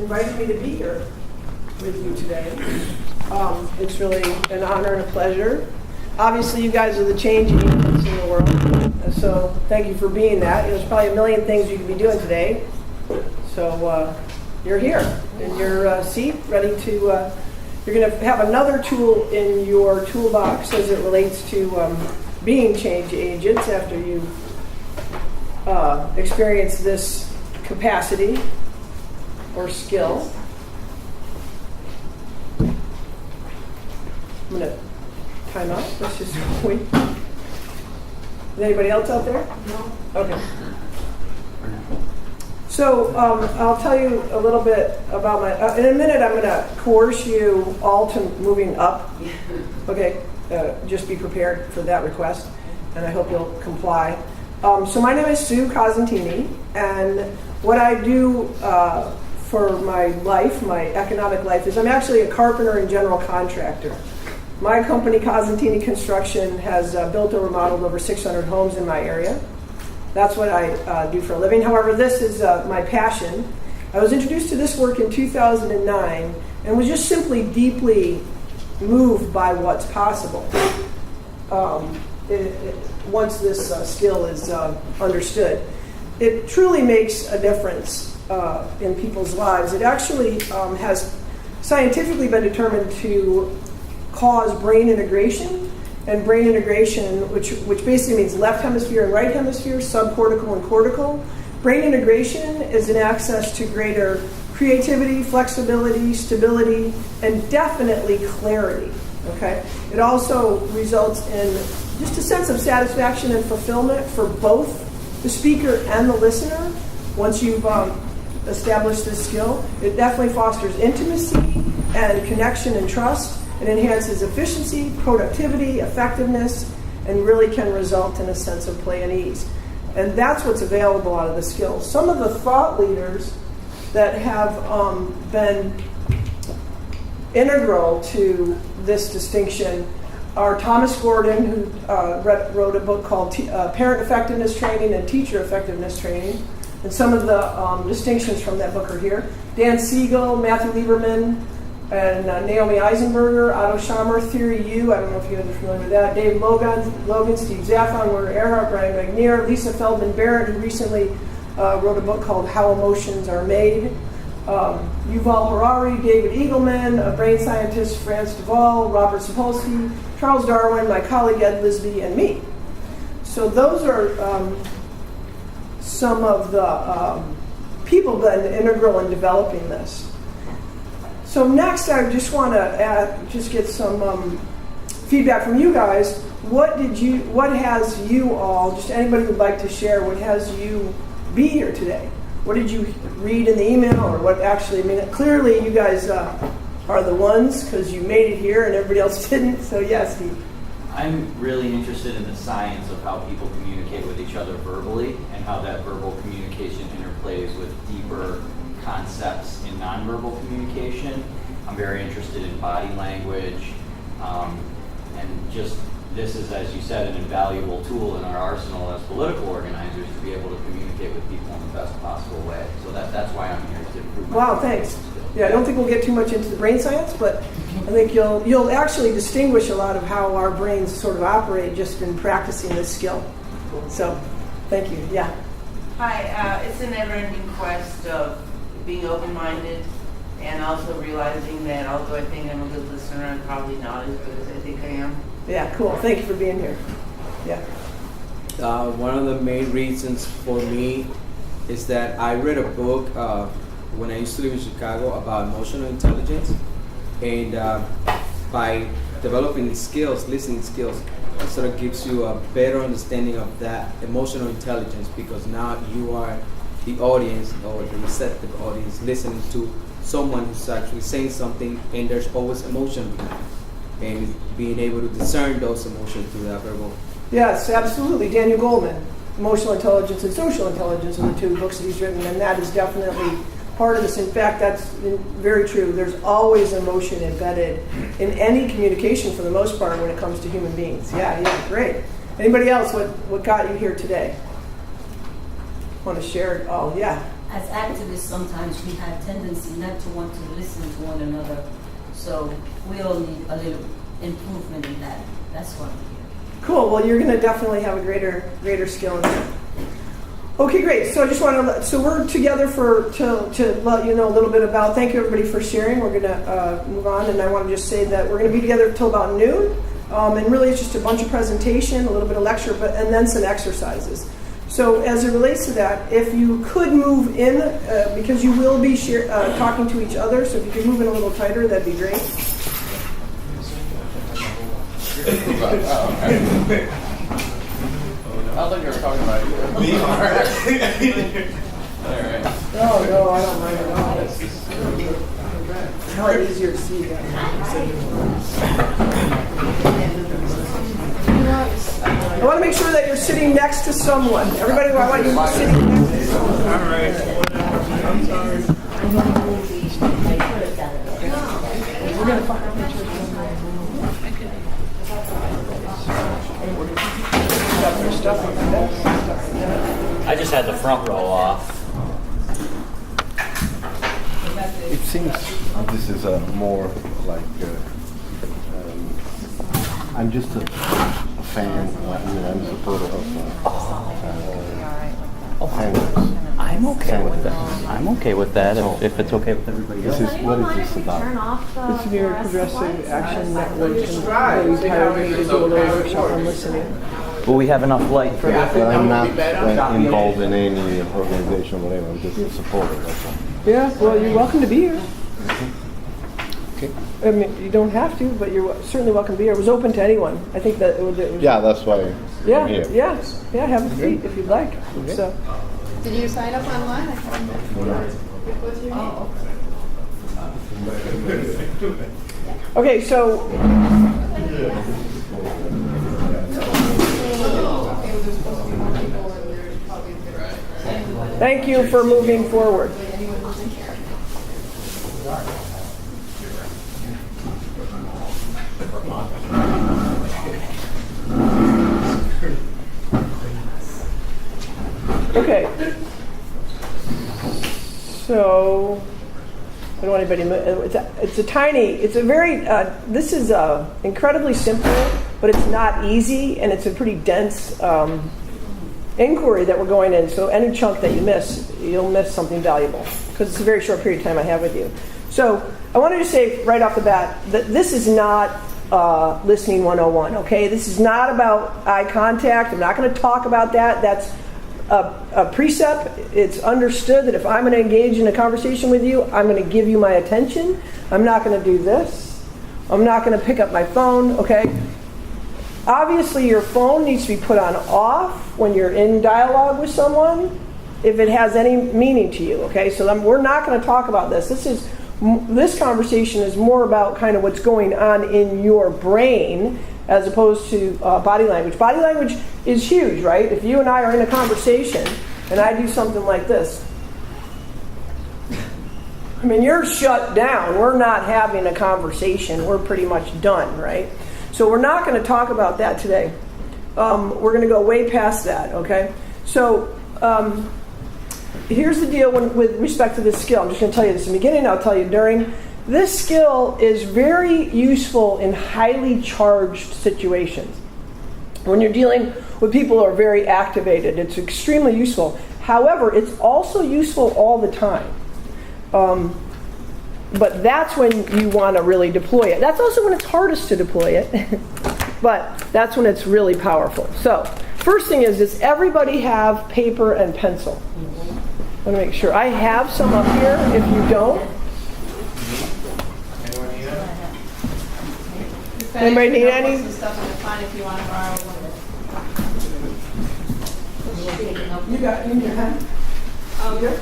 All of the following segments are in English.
invited me to be here with you today. It's really an honor and a pleasure. Obviously, you guys are the change agents in the world, so thank you for being that. There's probably a million things you could be doing today. So you're here in your seat, ready to, you're going to have another tool in your toolbox as it relates to being change agents after you experience this capacity or skill. I'm going to time out. Let's just wait. Is anybody else out there? No. Okay. So I'll tell you a little bit about my, in a minute I'm going to coerce you all to moving up. Okay, just be prepared for that request, and I hope you'll comply. So my name is Sue Cosentini, and what I do for my life, my economic life, is I'm actually a carpenter and general contractor. My company, Cosentini Construction, has built or remodeled over 600 homes in my area. That's what I do for a living. However, this is my passion. I was introduced to this work in 2009 and was just simply deeply moved by what's possible once this skill is understood. It truly makes a difference in people's lives. It actually has scientifically been determined to cause brain integration, and brain integration, which basically means left hemisphere and right hemisphere, subcortical and cortical. Brain integration is an access to greater creativity, flexibility, stability, and definitely clarity. Okay? It also results in just a sense of satisfaction and fulfillment for both the speaker and the listener. Once you've established this skill, it definitely fosters intimacy and connection and trust. It enhances efficiency, productivity, effectiveness, and really can result in a sense of play and ease. And that's what's available out of the skills. Some of the thought leaders that have been integral to this distinction are Thomas Gordon, who wrote a book called Parent Effectiveness Training and Teacher Effectiveness Training. And some of the distinctions from that book are here. Dan Siegel, Matthew Lieberman, and Naomi Eisenberger, Otto Scharmer, Theory U, I don't know if you guys are familiar with that, Dave Logan, Steve Zaffon, Werner Erhard, Brian McNear, Lisa Feldman Barrett, who recently wrote a book called How Emotions Are Made, Yuval Harari, David Eagleman, a brain scientist, Franz Duvall, Robert Sapolsky, Charles Darwin, my colleague Ed Lisby, and me. So those are some of the people that are integral in developing this. So next, I just want to just get some feedback from you guys. What has you all, just anybody would like to share, what has you be here today? What did you read in the email, or what actually, I mean, clearly you guys are the ones, because you made it here and everybody else didn't, so yes, Steve. I'm really interested in the science of how people communicate with each other verbally, and how that verbal communication interplays with deeper concepts in nonverbal communication. I'm very interested in body language, and just this is, as you said, an invaluable tool in our arsenal as political organizers to be able to communicate with people in the best possible way. So that's why I'm here, to improve my thanks. Skills. Yeah, I don't think we'll get too much into the brain science, but I think you'll actually distinguish a lot of how our brains sort of operate just in practicing this skill. So, thank you. Yeah. Hi, it's a never-ending quest of being open-minded and also realizing that although I think I'm a good listener, I'm probably not as good as I think I am. Yeah, cool. Thank you for being here. Yeah. One of the main reasons for me is that I read a book when I used to live in Chicago about emotional intelligence, and by developing these skills, listening skills, it sort of gives you a better understanding of that emotional intelligence, because now you are the audience, or the receptive audience, listening to someone who's actually saying something, and there's always emotion behind it, and being able to discern those emotions through that verbal. Yes, absolutely. Daniel Goleman, Emotional Intelligence and Social Intelligence, are the two books that he's written, and that is definitely part of this. In fact, that's very true. There's always emotion embedded in any communication for the most part when it comes to human beings. Yeah, great. Anybody else, what got you here today? Want to share it? Oh, yeah. as activists, sometimes we have tendency not to want to listen to one another. So we all need a little improvement in that. That's what I'm here. Cool. Well, you're going to definitely have a greater skill in that. Okay, great. So I just want to so we're together to let you know a little bit about. Thank you everybody for sharing. We're going to move on, and I want to just say that we're going to be together till about noon, and really it's just a bunch of presentation, a little bit of lecture, and then some exercises. So as it relates to that, if you could move in, because you will be talking to each other, so if you could move in a little tighter, that'd be great. I thought you were talking about you. Me? All right. No, I don't mind at all. It's probably easier to see that. I want to make sure that you're sitting next to someone. Everybody, I want you sitting next to someone. All right. I'm sorry. We're going to find I just had the front row off. It seems this is a more like I'm just a fan. I'm a supporter of handles. I'm okay with that. I'm okay with that if it's okay with everybody else. This is what is this about? This is your Progressive Action Network, and they hired me to do a little workshop on listening. Will we have enough light for that? Well, I'm not involved in any organization or whatever. I'm just a supporter. That's all. Yeah, well, you're welcome to be here. Okay. I mean, you don't have to, but you're certainly welcome to be here. It was open to anyone. I think that it was Yeah, that's why. I'm here. yeah, have a seat if you'd like. Okay. So. Did you sign up online? I can't remember. What's your name? Okay, so thank you for moving forward. Okay. So I don't want anybody. It's a very. This is incredibly simple, but it's not easy, and it's a pretty dense inquiry that we're going in. So any chunk that you miss, you'll miss something valuable because it's a very short period of time I have with you. So I wanted to say right off the bat that this is not listening 101. Okay, this is not about eye contact. I'm not going to talk about that. That's a precept. It's understood that if I'm going to engage in a conversation with you, I'm going to give you my attention. I'm not going to do this. I'm not going to pick up my phone, okay? Obviously, your phone needs to be put on off when you're in dialogue with someone, if it has any meaning to you, okay? So we're not going to talk about this. This conversation is more about kind of what's going on in your brain as opposed to body language. Body language is huge, right? If you and I are in a conversation and I do something like this, I mean, you're shut down. We're not having a conversation. We're pretty much done, right? So we're not going to talk about that today. We're going to go way past that, okay? So here's the deal with respect to this skill. I'm just going to tell you this in the beginning. I'll tell you during. This skill is very useful in highly charged situations. When you're dealing with people who are very activated, it's extremely useful. However, it's also useful all the time. But that's when you want to really deploy it. That's also when it's hardest to deploy it. But that's when it's really powerful. So, first thing is, does everybody have paper and pencil? I want to make sure. I have some up here if you don't. Anybody need any? Stuff on the fine if you want to borrow one. You got in your hand? Oh, good.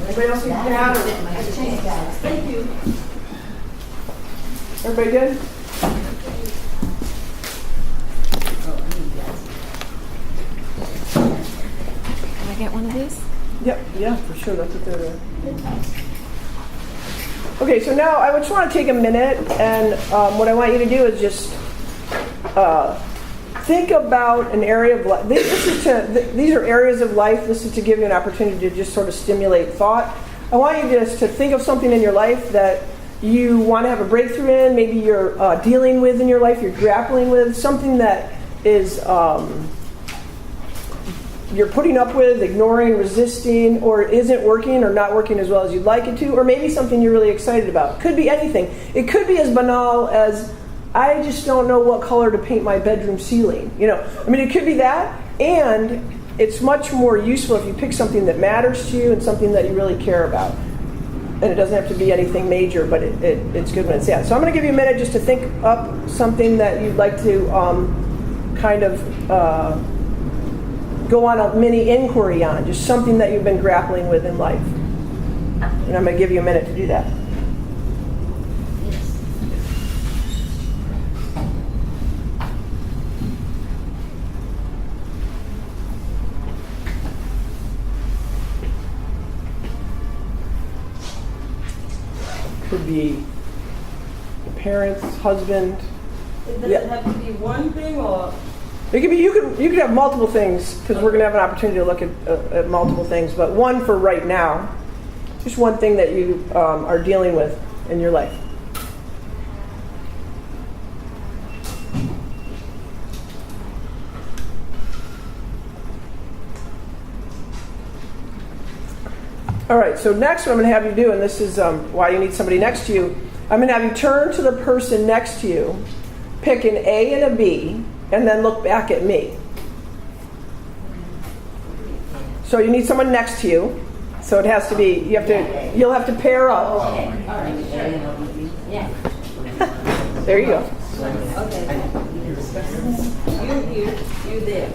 Anybody else need that? Thank you. Everybody good? Can I get one of these? Yep, yeah, for sure. That's what they're doing. Okay, so now I just want to take a minute, and what I want you to do is just think about an area of life. These are areas of life. This is to give you an opportunity to just sort of stimulate thought. I want you just to think of something in your life that you want to have a breakthrough in. Maybe you're dealing with in your life, you're grappling with, something that is you're putting up with, ignoring, resisting, or isn't working or not working as well as you'd like it to, or maybe something you're really excited about. Could be anything. It could be as banal as, I just don't know what color to paint my bedroom ceiling. It could be that, and it's much more useful if you pick something that matters to you and something that you really care about. And it doesn't have to be anything major, but it's good when it's that. So I'm going to give you a minute just to think up something that you'd like to go on a mini inquiry on, just something that you've been grappling with in life. And I'm going to give you a minute to do that. Could be parents, husband. It doesn't have to be one thing, or It could be you could have multiple things, because we're going to have an opportunity to look at multiple things. But one for right now, just one thing that you are dealing with in your life. All right, so next what I'm going to have you do, and this is why you need somebody next to you, I'm going to have you turn to the person next to you, pick an A and a B, and then look back at me. So you need someone next to you. So it has to be, you'll have to pair up. okay, all right, sure. Yeah. There you go. Okay. You there.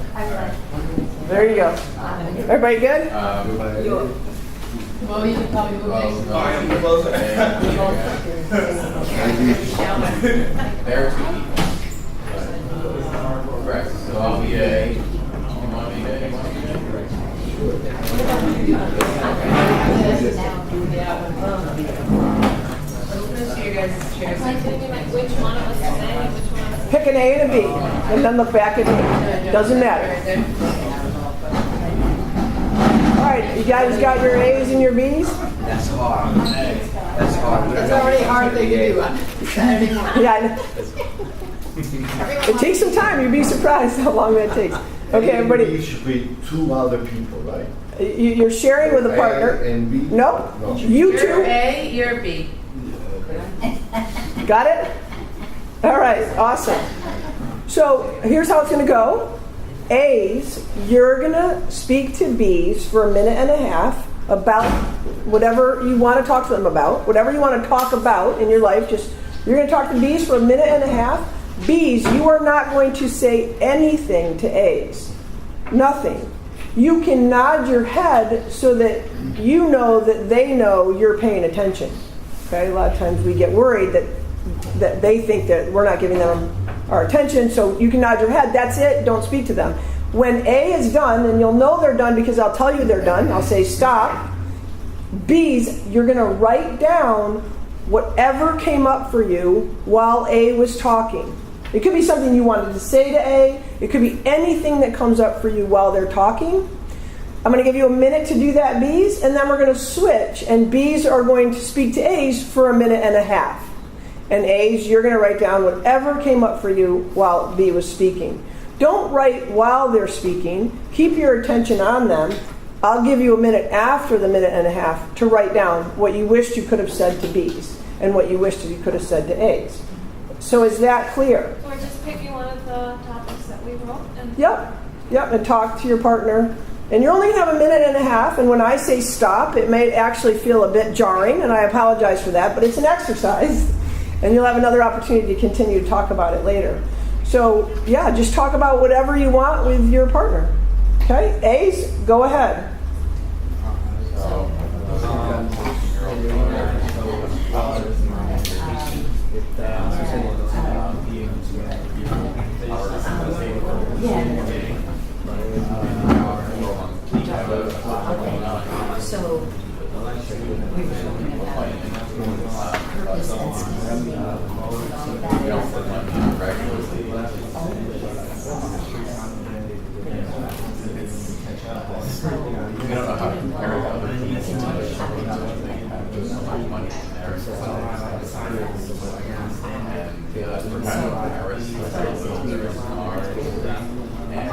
There you go. Everybody good? Well, you can probably move next. There are two people. Correct. So I'll be A. You want to be A? Which one of us is A, which one of us? Pick an A and a B, and then look back at me. Doesn't matter. All right, you guys got your A's and your B's? That's hard. That's hard. It's already a hard thing to do. Yeah. It takes some time. You'd be surprised how long that takes. Okay, everybody. B should be two other people, right? You're sharing with a partner. A and B? Nope. No. You You're two. A, you're B. Got it? All right, awesome. So here's how it's going to go. A's, you're going to speak to B's for a minute and a half about whatever you want to talk to them about. Whatever you want to talk about in your life, you're going to talk to B's for a minute and a half. B's, you are not going to say anything to A's. Nothing. You can nod your head so that you know that they know you're paying attention. Okay? A lot of times we get worried that they think that we're not giving them our attention, so you can nod your head. That's it. Don't speak to them. When A is done, and you'll know they're done because I'll tell you they're done, I'll say stop. B's, you're going to write down whatever came up for you while A was talking. It could be something you wanted to say to A. It could be anything that comes up for you while they're talking. I'm going to give you a minute to do that, B's, and then we're going to switch, and B's are going to speak to A's for a minute and a half. And A's, you're going to write down whatever came up for you while B was speaking. Don't write while they're speaking. Keep your attention on them. I'll give you a minute after the minute and a half to write down what you wished you could have said to B's and what you wished you could have said to A's. So is that clear? So we're just picking one of the topics that we wrote? And Yep, and talk to your partner. And you're only going to have a minute and a half, and when I say stop, it may actually feel a bit jarring, and I apologize for that, but it's an exercise, and you'll have another opportunity to continue to talk about it later. So, yeah, just talk about whatever you want with your partner. Okay? A's, go ahead. So we're talking about purpose and scheme. You don't know how to compare it to other things. They have so much money in there. And perhaps Paris is a little bit smart. And I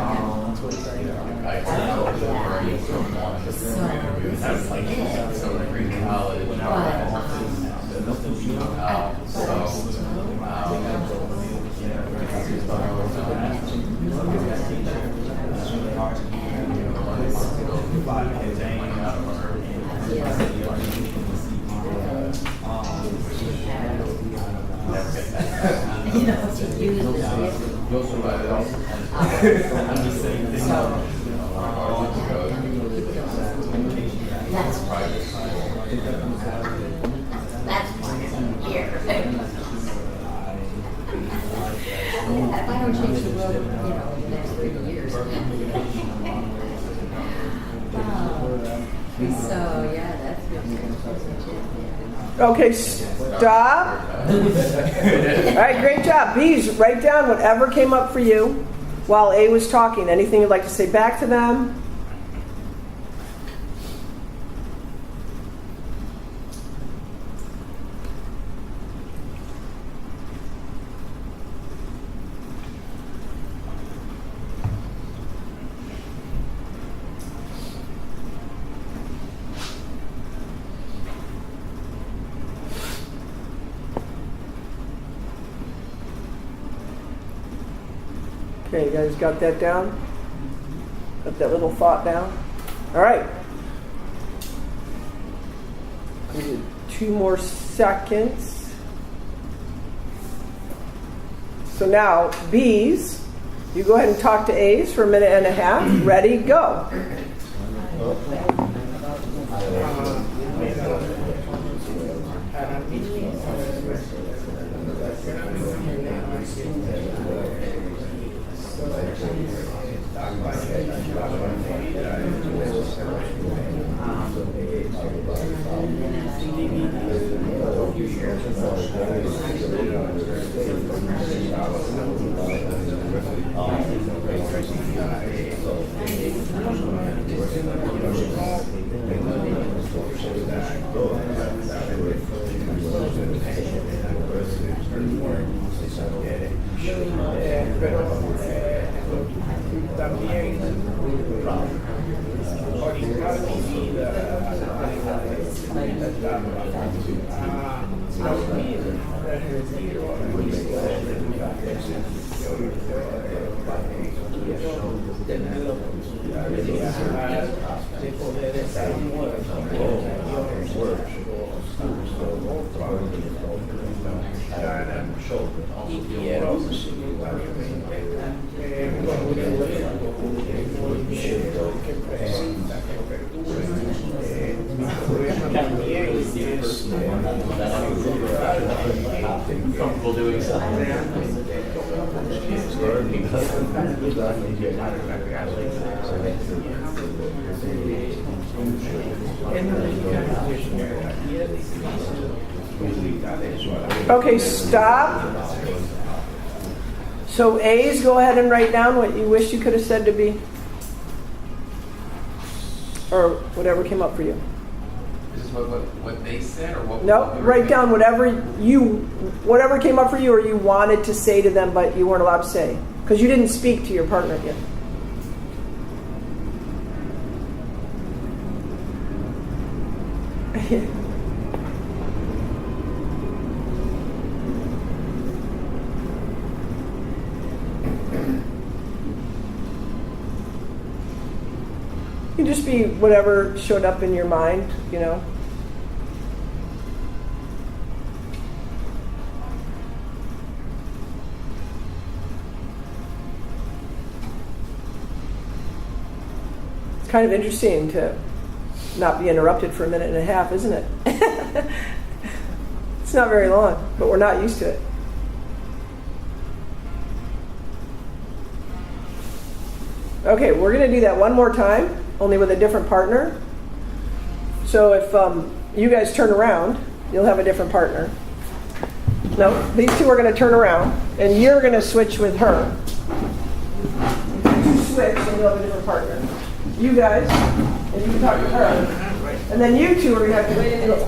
know where you from one that's like so great college. That's here. If I don't change the world, in the next 30 years. So, yeah, that's good. Okay, stop. All right, great job. B's, write down whatever came up for you while A was talking. Anything you'd like to say back to them? Okay, you guys got that down? Got that little thought down? All right. Give you 2 more seconds. So now, B's, you go ahead and talk to A's for 1.5 minutes. Ready, go. Comfortable doing so. Okay, stop. So A's, go ahead and write down what you wish you could have said to B. Or whatever came up for you. Is this what they said or what? No, write down whatever came up for you or you wanted to say to them but you weren't allowed to say. Because you didn't speak to your partner yet. You can just be whatever showed up in your mind, It's kind of interesting to not be interrupted for 1.5 minutes, isn't it? It's not very long, but we're not used to it. Okay, we're going to do that one more time, only with a different partner. So if you guys turn around, you'll have a different partner. No, these two are going to turn around, and you're going to switch with her. switch and you'll have a different partner. You guys, and you can talk to her. And then you two are going to have to wait a minute.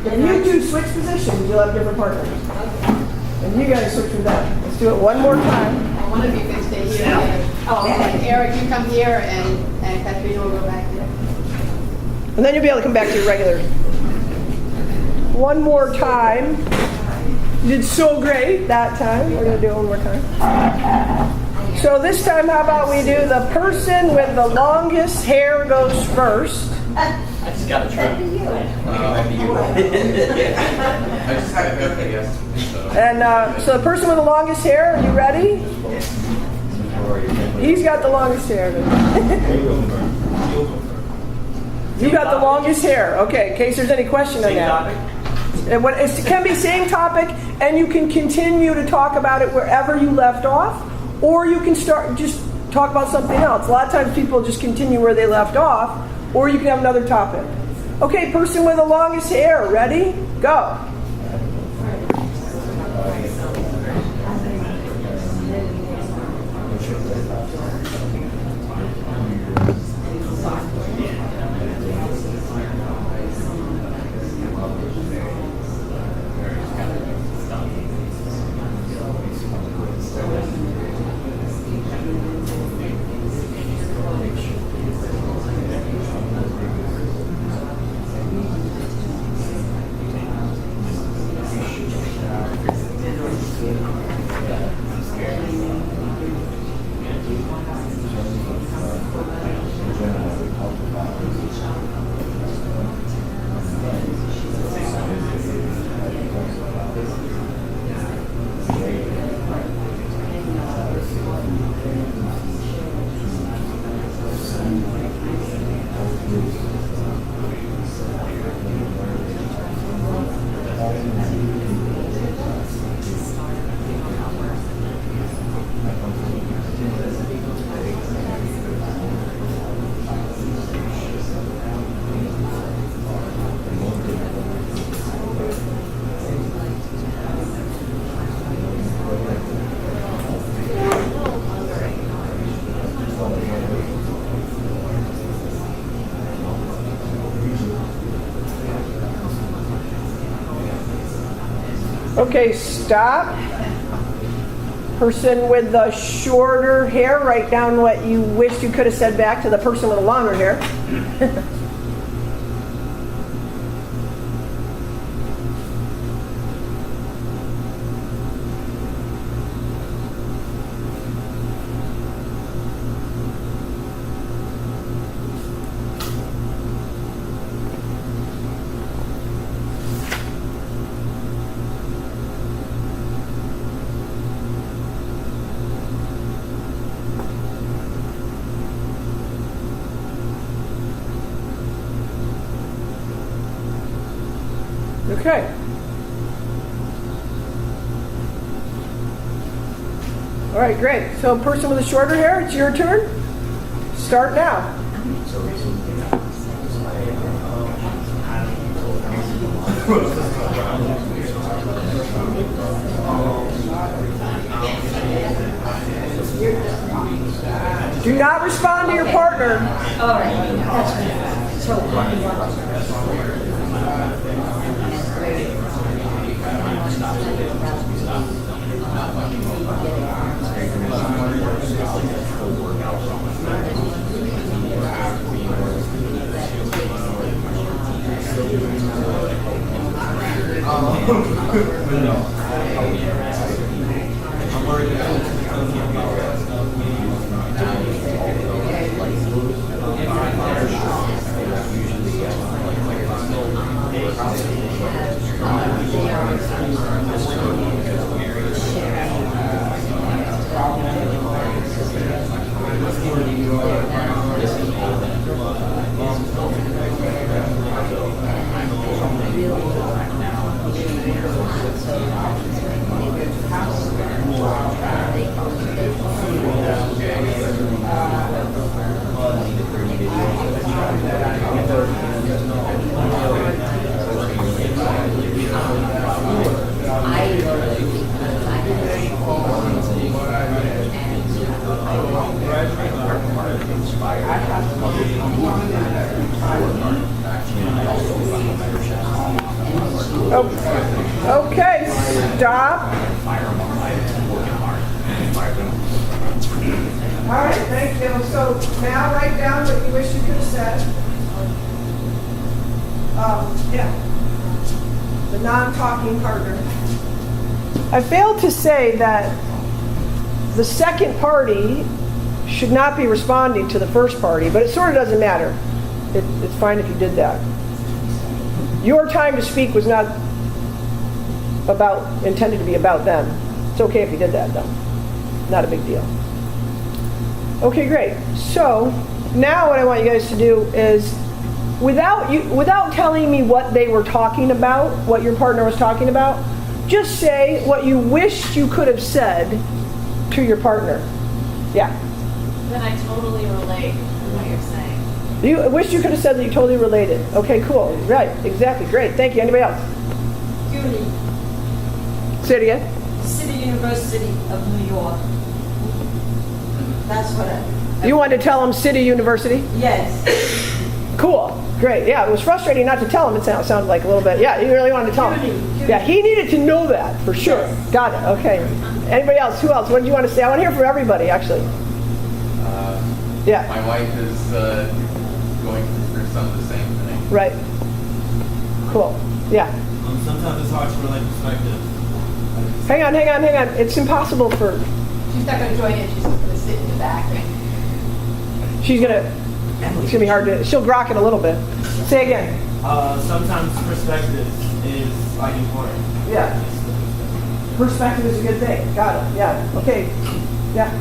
If you two switch positions, you'll have different partners. And you guys switch with them. Let's do it one more time. One of you can stay here. Oh, okay. Eric, you come here, and Katrina will go back there. And then you'll be able to come back to your regular. One more time. You did so great that time. We're going to do it one more time. So this time, how about we do the person with the longest hair goes first. I just got a trim. I just had a birthday yesterday, so. And so the person with the longest hair, are you ready? He's got the longest hair. You got the longest hair. Okay, in case there's any question on that. It can be same topic, and you can continue to talk about it wherever you left off, or you can just talk about something else. A lot of times people just continue where they left off, or you can have another topic. Okay, person with the longest hair, ready? Go. Okay, stop. Person with the shorter hair, write down what you wished you could have said back to the person with the longer hair. Okay. All right, great. So person with the shorter hair, it's your turn. Start now. Do not respond to your partner. All right, that's good. So, what do you want? Okay, stop. All right, thank you. So now write down what you wish you could have said. Yeah. The non-talking partner. I failed to say that the second party should not be responding to the first party, but it sort of doesn't matter. It's fine if you did that. Your time to speak was not intended to be about them. It's okay if you did that, though. Not a big deal. Okay, great. So now what I want you guys to do is, without telling me what they were talking about, what your partner was talking about, just say what you wished you could have said to your partner. Yeah. Then I totally relate to what you're saying. You wish you could have said that you totally related. Okay, cool. Right, exactly. Great. Thank you. Anybody else? Judy, Say it again. City University of New York. That's what I. You wanted to tell them City University? Yes. Cool. Great. Yeah, it was frustrating not to tell him. It sounded like a little bit. Yeah, you really wanted to tell him. Yeah, he needed to know that for sure. Yes. Got it. Okay. Anybody else? Who else? What did you want to say? I want to hear from everybody, actually. Yeah. My wife is going through some of the same thing. Right. Cool. Yeah. Sometimes it's hard to relate perspective. Hang on. It's impossible for. She's not going to join in. She's just going to sit in the back. It's gonna be hard to. She'll grok it a little bit. Say again. Sometimes perspective is like important. Yeah. Perspective is a good thing. Got it. Yeah. Okay. Yeah.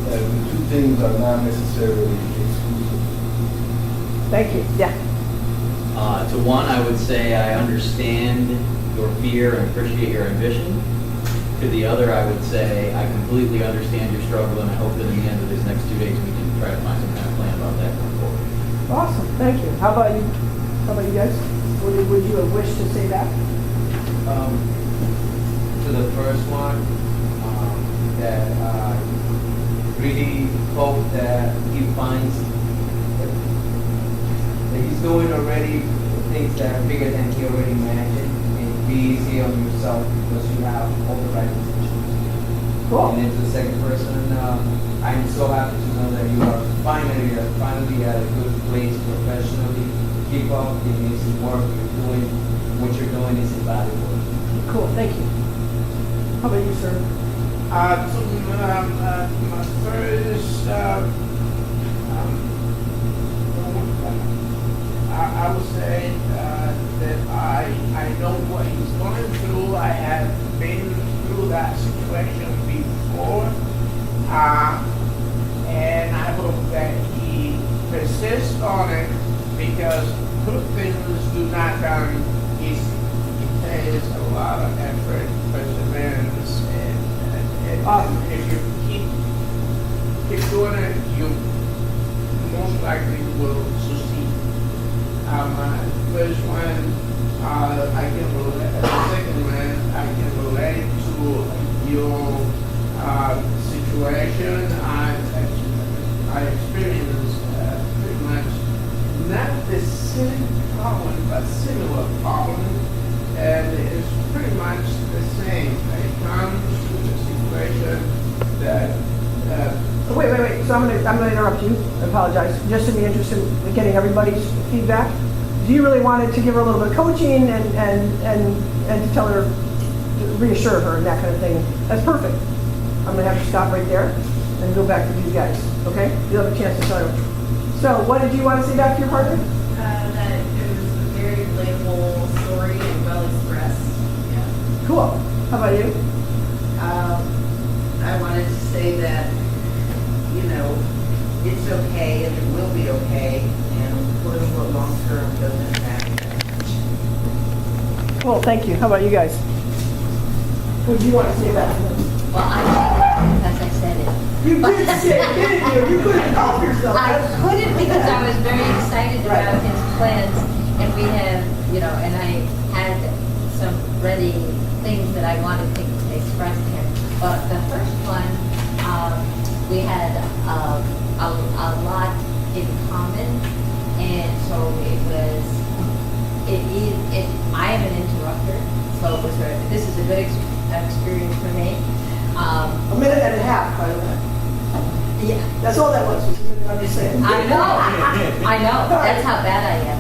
The two things are not necessarily exclusive. Thank you. Yeah. To one, I would say I understand your fear and appreciate your ambition. To the other, I would say I completely understand your struggle, and I hope that in the end of these next 2 days we can try to find some kind of plan about that going forward. Awesome. Thank you. How about you? How about you guys? Would you have wished to say that? To the first one, that I really hope that he finds that he's doing already things that are bigger than he already imagined, and be easy on yourself because you have all the right intentions. Cool. And then to the second person, I'm so happy to know that you are finally at a good place professionally. Keep up the amazing work you're doing. What you're doing is invaluable. Cool. Thank you. How about you, sir? My first, I would say that I know what he's going through. I have been through that situation before, and I hope that he persists on it because good things do not come easy. It takes a lot of effort, perseverance, and if you keep doing it, you most likely will succeed. First one, I can relate. The second one, I can relate to your situation. I experienced pretty much not the same problem, but similar problem, and it's pretty much the same. It comes to the situation that. Wait. So I'm gonna interrupt you. I apologize. Just in the interest in getting everybody's feedback. Do you really wanted to give her a little bit of coaching and to tell her, to reassure her and that kind of thing? That's perfect. I'm gonna have to stop right there and go back to you guys. Okay? You'll have a chance to tell her. So, what did you want to say back to your partner? That it was a very relatable story and well expressed. Yeah. Cool. How about you? I wanted to say that, it's okay and it will be okay, and what is what long term doesn't matter. Cool. Thank you. How about you guys? What do you want to say back to them? Well, I because I said it. You did say it, didn't you? You couldn't help yourself. I couldn't because I was very excited about his plans, and we have, and I had some ready things that I wanted to express to him. But the first one, we had a lot in common, and so it was. I am an interrupter, so it was this is a good experience for me. A minute and a half, by the way. Yeah. That's all that was. I'm just saying. I know. That's how bad I am.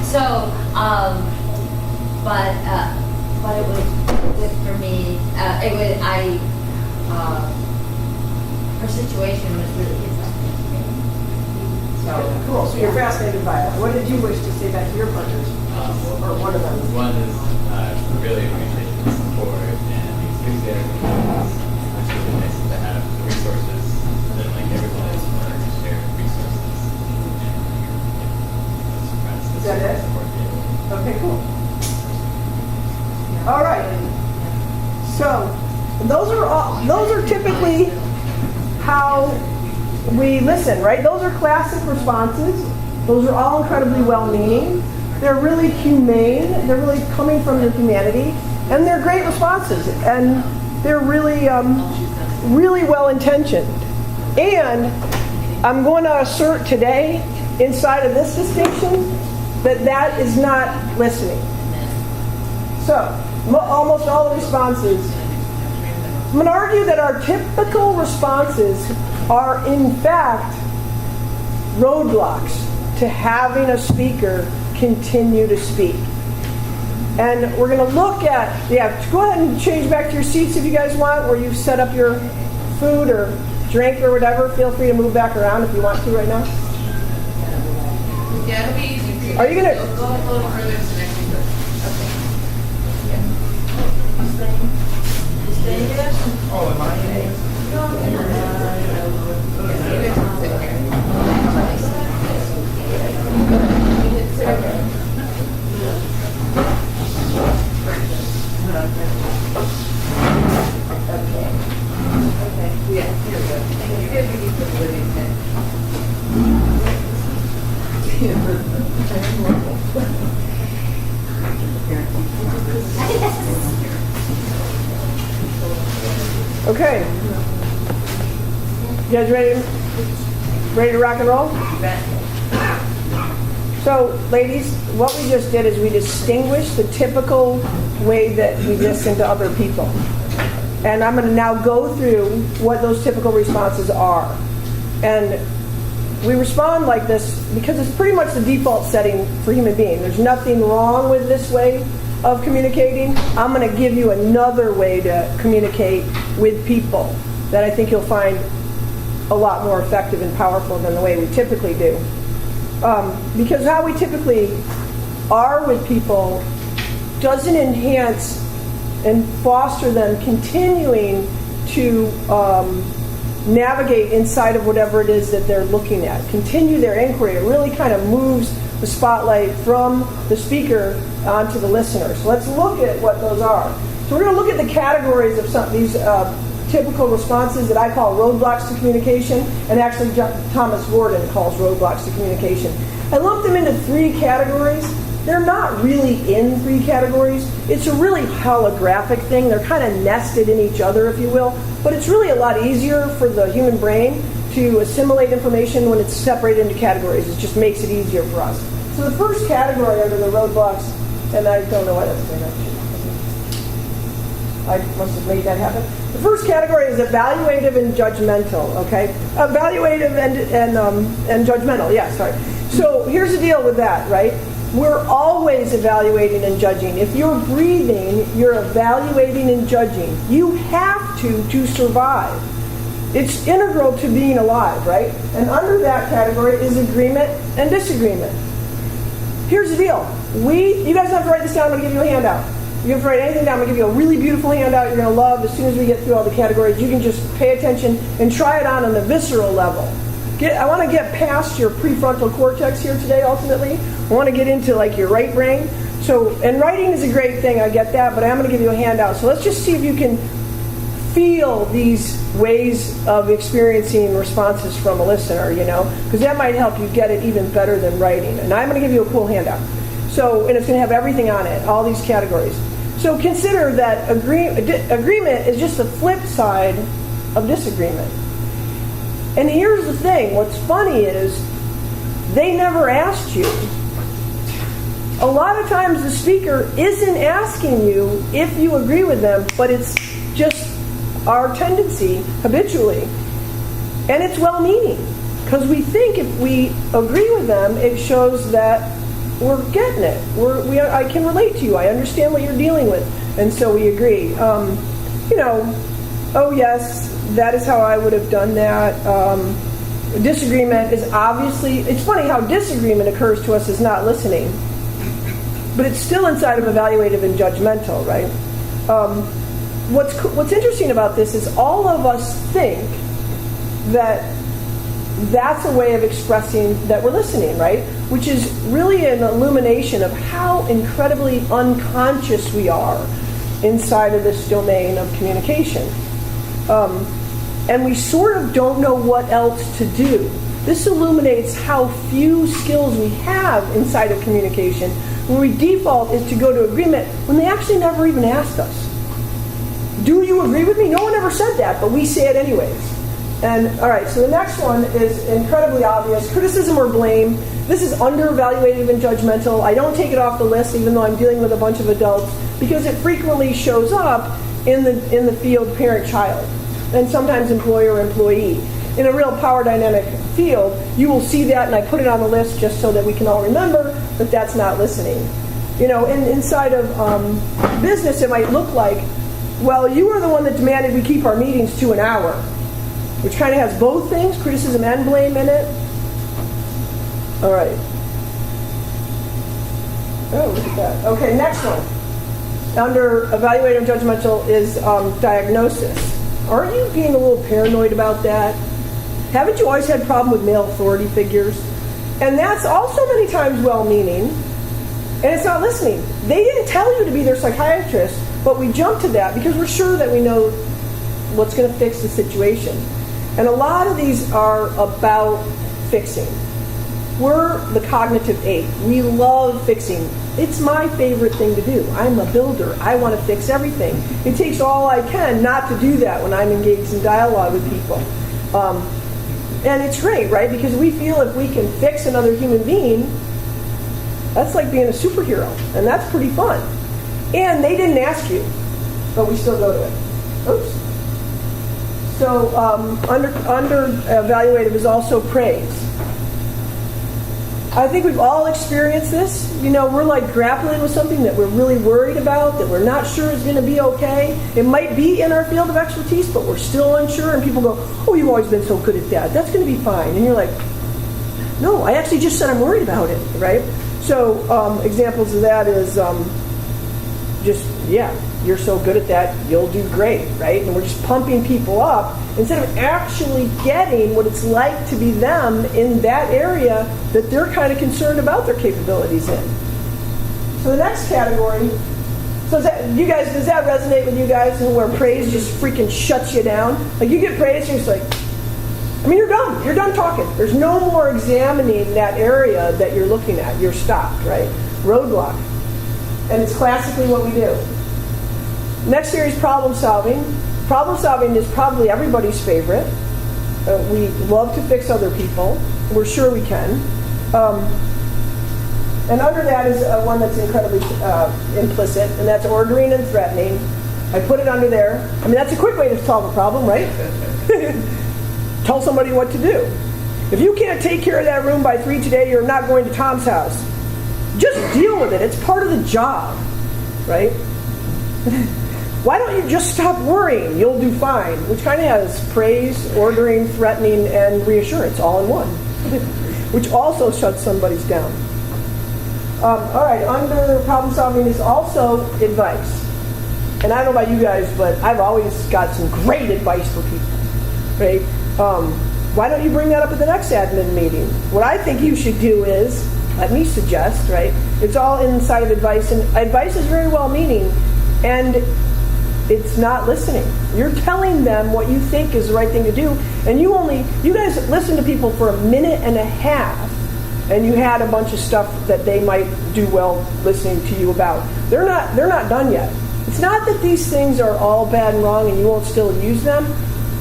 So, but it was good for me. Her situation was really interesting to me. So Cool. So you're fascinated by it. What did you wish to say back to your partners? Or one of them? One is really appreciate the support and the enthusiasm. It's really nice to have the resources that like everyone else learns to share resources. Is that it? Okay, cool. All right. So those are typically how we listen, right? Those are classic responses. Those are all incredibly well-meaning. They're really humane. They're really coming from your humanity, and they're great responses. And they're really, really well-intentioned. And I'm going to assert today, inside of this distinction, that is not listening. So, almost all the responses. I'm going to argue that our typical responses are, in fact, roadblocks to having a speaker continue to speak. And we're going to look at, go ahead and change back to your seats if you guys want, where you've set up your food or drink or whatever. Feel free to move back around if you want to right now. Yeah, it'll be easy for you. Are you going to... Go a little further to the next one. Oh, am I? Okay. You guys ready to rock and roll? So, ladies, what we just did is we distinguished the typical way that we listen to other people. And I'm going to now go through what those typical responses are. And we respond like this because it's pretty much the default setting for human beings. There's nothing wrong with this way of communicating. I'm going to give you another way to communicate with people that I think you'll find a lot more effective and powerful than the way we typically do. Because how we typically are with people doesn't enhance and foster them continuing to navigate inside of whatever it is that they're looking at. Continue their inquiry. It really kind of moves the spotlight from the speaker onto the listener. So let's look at what those are. So we're going to look at the categories of some of these typical responses that I call roadblocks to communication, and actually Thomas Gordon calls roadblocks to communication. I lumped them into 3 categories. They're not really in 3 categories. It's a really holographic thing. They're kind of nested in each other, if you will. But it's really a lot easier for the human brain to assimilate information when it's separated into categories. It just makes it easier for us. So the first category under the roadblocks, and I don't know why that's doing that. I must have made that happen. The first category is evaluative and judgmental, okay? Evaluative and judgmental, yeah, sorry. So here's the deal with that, right? We're always evaluating and judging. If you're breathing, you're evaluating and judging. You have to survive. It's integral to being alive, right? And under that category is agreement and disagreement. Here's the deal. You guys don't have to write this down. I'm going to give you a handout. You don't have to write anything down. I'm going to give you a really beautiful handout you're going to love. As soon as we get through all the categories, you can just pay attention and try it on the visceral level. I want to get past your prefrontal cortex here today, ultimately. I want to get into like your right brain. So, and writing is a great thing, I get that, but I'm going to give you a handout. So let's just see if you can feel these ways of experiencing responses from a listener, because that might help you get it even better than writing. And I'm going to give you a cool handout. So, and it's going to have everything on it, all these categories. So consider that agreement is just the flip side of disagreement. And here's the thing, what's funny is they never asked you, a lot of times the speaker isn't asking you if you agree with them, but it's just our tendency habitually. And it's well-meaning, because we think if we agree with them, it shows that we're getting it. I can relate to you. I understand what you're dealing with. And so we agree. Oh yes, that is how I would have done that. Disagreement is obviously, it's funny how disagreement occurs to us as not listening, but it's still inside of evaluative and judgmental, right? What's interesting about this is all of us think that that's a way of expressing that we're listening, right? Which is really an illumination of how incredibly unconscious we are inside of this domain of communication. And we sort of don't know what else to do. This illuminates how few skills we have inside of communication, where we default is to go to agreement when they actually never even asked us. Do you agree with me? No one ever said that, but we say it anyways. And all right, so the next one is incredibly obvious. Criticism or blame. This is under evaluative and judgmental. I don't take it off the list, even though I'm dealing with a bunch of adults, because it frequently shows up in the field parent-child, and sometimes employer-employee. In a real power dynamic field, you will see that, and I put it on the list just so that we can all remember that that's not listening. Inside of business, it might look like, well, you are the one that demanded we keep our meetings to an hour, which kind of has both things, criticism and blame in it. All right. Oh, look at that. Okay, next one. Under evaluative judgmental is diagnosis. Aren't you being a little paranoid about that? Haven't you always had a problem with male authority figures? And that's also many times well-meaning, and it's not listening. They didn't tell you to be their psychiatrist, but we jump to that because we're sure that we know what's going to fix the situation. And a lot of these are about fixing. We're the cognitive ape. We love fixing. It's my favorite thing to do. I'm a builder. I want to fix everything. It takes all I can not to do that when I'm engaged in dialogue with people. And it's great, right? Because we feel if we can fix another human being, that's like being a superhero. And that's pretty fun. And they didn't ask you, but we still go to it. Oops. So under evaluative is also praise. I think we've all experienced this. We're like grappling with something that we're really worried about, that we're not sure is going to be okay. It might be in our field of expertise, but we're still unsure. And people go, oh, you've always been so good at that. That's going to be fine. And you're like, no, I actually just said I'm worried about it, right? So examples of that is you're so good at that, you'll do great, right? And we're just pumping people up instead of actually getting what it's like to be them in that area that they're kind of concerned about their capabilities in. So the next category, does that resonate with you guys where praise just freaking shuts you down? Like you get praise and you're just like, you're done. You're done talking. There's no more examining that area that you're looking at. You're stopped, right? Roadblock. And it's classically what we do. Next series, problem solving. Problem solving is probably everybody's favorite. We love to fix other people. We're sure we can. And under that is one that's incredibly implicit, and that's ordering and threatening. I put it under there. That's a quick way to solve a problem, right? Tell somebody what to do. If you can't take care of that room by 3 today, you're not going to Tom's house. Just deal with it. It's part of the job, right? Why don't you just stop worrying? You'll do fine. Which kind of has praise, ordering, threatening, and reassurance all in one. Which also shuts somebody's down. All right, under problem solving is also advice. And I don't know about you guys, but I've always got some great advice for people, right? Why don't you bring that up at the next admin meeting? What I think you should do is, let me suggest, right? It's all inside of advice, and advice is very well-meaning, and it's not listening. You're telling them what you think is the right thing to do, and you guys listen to people for a minute and a half, and you had a bunch of stuff that they might do well listening to you about. They're not done yet. It's not that these things are all bad and wrong and you won't still use them,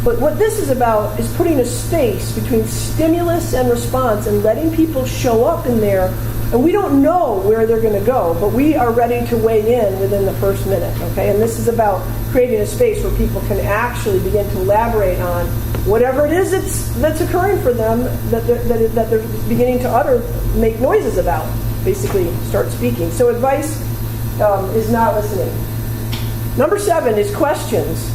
but what this is about is putting a space between stimulus and response and letting people show up in there And we don't know where they're going to go, but we are ready to weigh in within the first minute, okay? And this is about creating a space where people can actually begin to elaborate on whatever it is that's occurring for them that they're beginning to make noises about, basically start speaking. So advice is not listening. Number 7 is questions.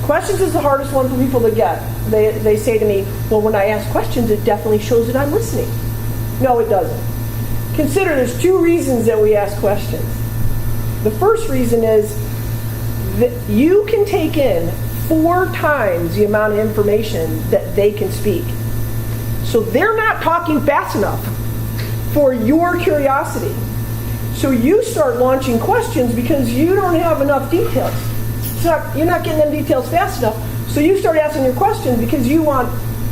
Questions is the hardest one for people to get. They say to me, well, when I ask questions, it definitely shows that I'm listening. No, it doesn't. Consider there's 2 reasons that we ask questions. The first reason is that you can take in 4 times the amount of information that they can speak. So they're not talking fast enough for your curiosity. So you start launching questions because you don't have enough details. You're not getting them details fast enough. So you start asking your questions because you want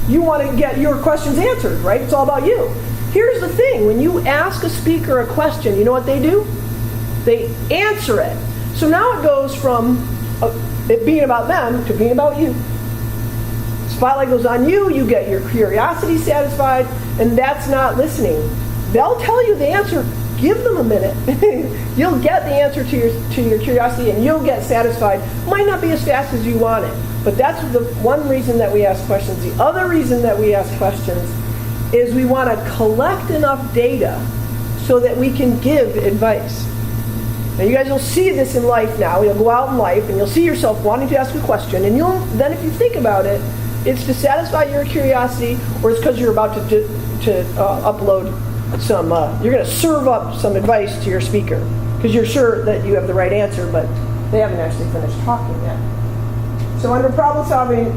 to get your questions answered, right? It's all about you. Here's the thing. When you ask a speaker a question, you know what they do? They answer it. So now it goes from it being about them to being about you. Spotlight goes on you. You get your curiosity satisfied, and that's not listening. They'll tell you the answer. Give them a minute. You'll get the answer to your curiosity, and you'll get satisfied. Might not be as fast as you want it, but that's the one reason that we ask questions. The other reason that we ask questions is we want to collect enough data so that we can give advice. Now you guys will see this in life now. You'll go out in life and you'll see yourself wanting to ask a question, and then if you think about it, it's to satisfy your curiosity, or it's because you're about to upload some, you're going to serve up some advice to your speaker because you're sure that you have the right answer, but they haven't actually finished talking yet. So under problem solving,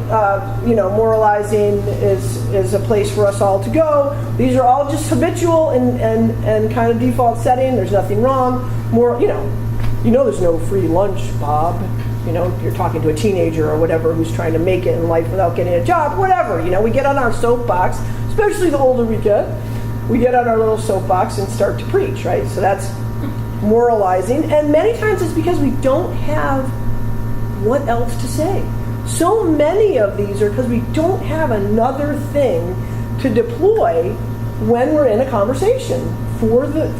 moralizing is a place for us all to go. These are all just habitual and kind of default setting. There's nothing wrong. There's no free lunch, Bob. You're talking to a teenager or whatever who's trying to make it in life without getting a job, whatever. We get on our soapbox, especially the older we get. We get on our little soapbox and start to preach, right? So that's moralizing. And many times it's because we don't have what else to say. So many of these are because we don't have another thing to deploy when we're in a conversation for the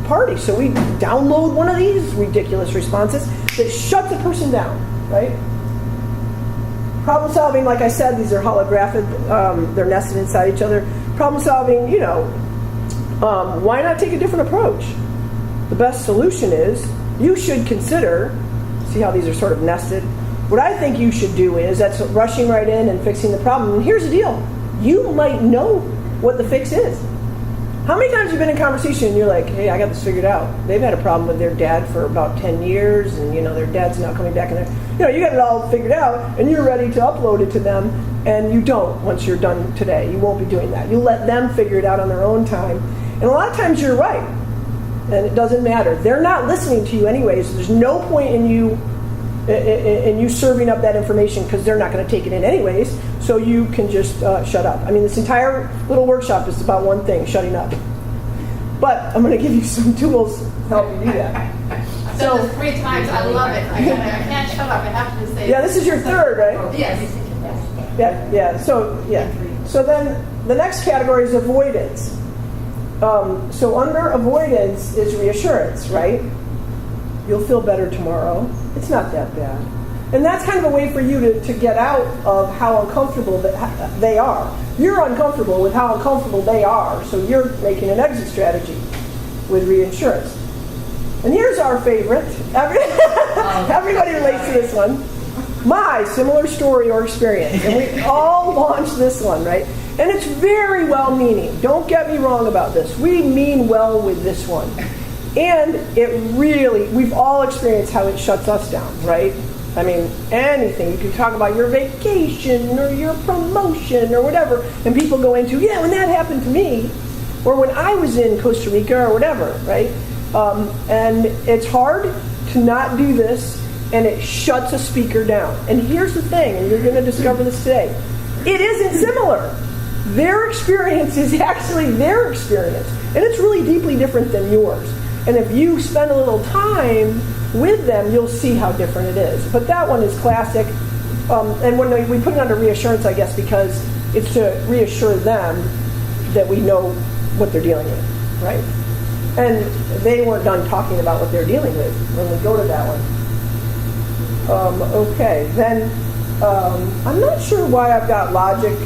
party. So we download one of these ridiculous responses that shut the person down, right? Problem solving, like I said, these are holographic. They're nested inside each other. Problem solving, why not take a different approach? The best solution is you should consider, see how these are sort of nested? What I think you should do is, that's rushing right in and fixing the problem. And here's the deal. You might know what the fix is. How many times have you been in conversation and you're like, hey, I got this figured out. They've had a problem with their dad for about 10 years and, their dad's not coming back. And you got it all figured out and you're ready to upload it to them, and you don't once you're done today. You won't be doing that. You let them figure it out on their own time. And a lot of times you're right. And it doesn't matter. They're not listening to you anyways. So there's no point in you serving up that information because they're not going to take it in anyways, so you can just shut up. I mean, this entire little workshop is about one thing, shutting up. But I'm going to give you some tools to help you do that. I've done this 3 times. I love it. I can't shut up. I have to say. Yeah, this is your third, right? Yes. Yeah. So then the next category is avoidance. So under avoidance is reassurance, right? You'll feel better tomorrow. It's not that bad. And that's kind of a way for you to get out of how uncomfortable they are. You're uncomfortable with how uncomfortable they are, so you're making an exit strategy with reassurance. And here's our favorite. Everybody relates to this one. My similar story or experience. And we all launched this one, right? And it's very well-meaning. Don't get me wrong about this. We mean well with this one. And we've all experienced how it shuts us down, right? I mean, anything. You can talk about your vacation or your promotion or whatever, and people go into, when that happened to me, or when I was in Costa Rica or whatever, right? And it's hard to not do this, and it shuts a speaker down. And here's the thing, and you're going to discover this today. It isn't similar. Their experience is actually their experience, and it's really deeply different than yours. And if you spend a little time with them, you'll see how different it is. But that one is classic. And when we put it under reassurance, I guess, because it's to reassure them that we know what they're dealing with. right? And they weren't done talking about what they're dealing with when we go to that one. Okay, then I'm not sure why I've got logic.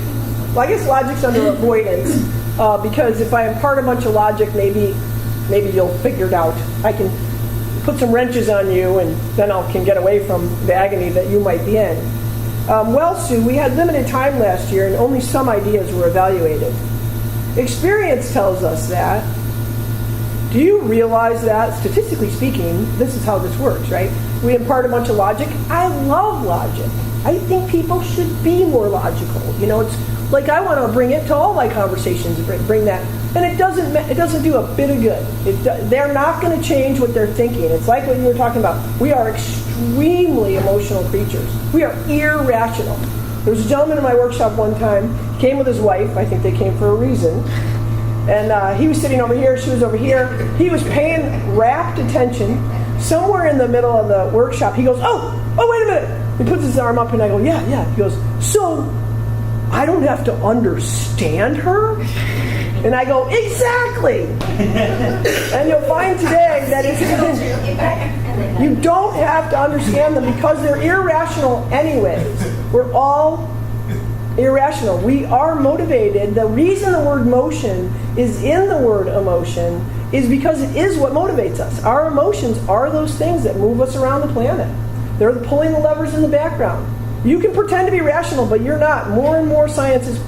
Well, I guess logic's under avoidance, because if I impart a bunch of logic, maybe you'll figure it out. I can put some wrenches on you, and then I can get away from the agony that you might be in. Well, Sue, we had limited time last year, and only some ideas were evaluated. Experience tells us that. Do you realize that, statistically speaking, this is how this works, right? We impart a bunch of logic. I love logic. I think people should be more logical. You know, it's like I want to bring it to all my conversations, bring that. And it doesn't do a bit of good. They're not going to change what they're thinking. It's like what you were talking about. We are extremely emotional creatures. We are irrational. There was a gentleman in my workshop one time. He came with his wife. I think they came for a reason. And he was sitting over here. She was over here. He was paying rapt attention. Somewhere in the middle of the workshop, he goes, oh, wait a minute. He puts his arm up, and I go, yeah. He goes, so I don't have to understand her? And I go, exactly. And you'll find today that it's you don't have to understand them because they're irrational anyways. We're all irrational. We are motivated. The reason the word motion is in the word emotion is because it is what motivates us. Our emotions are those things that move us around the planet. They're pulling the levers in the background. You can pretend to be rational, but you're not. More and more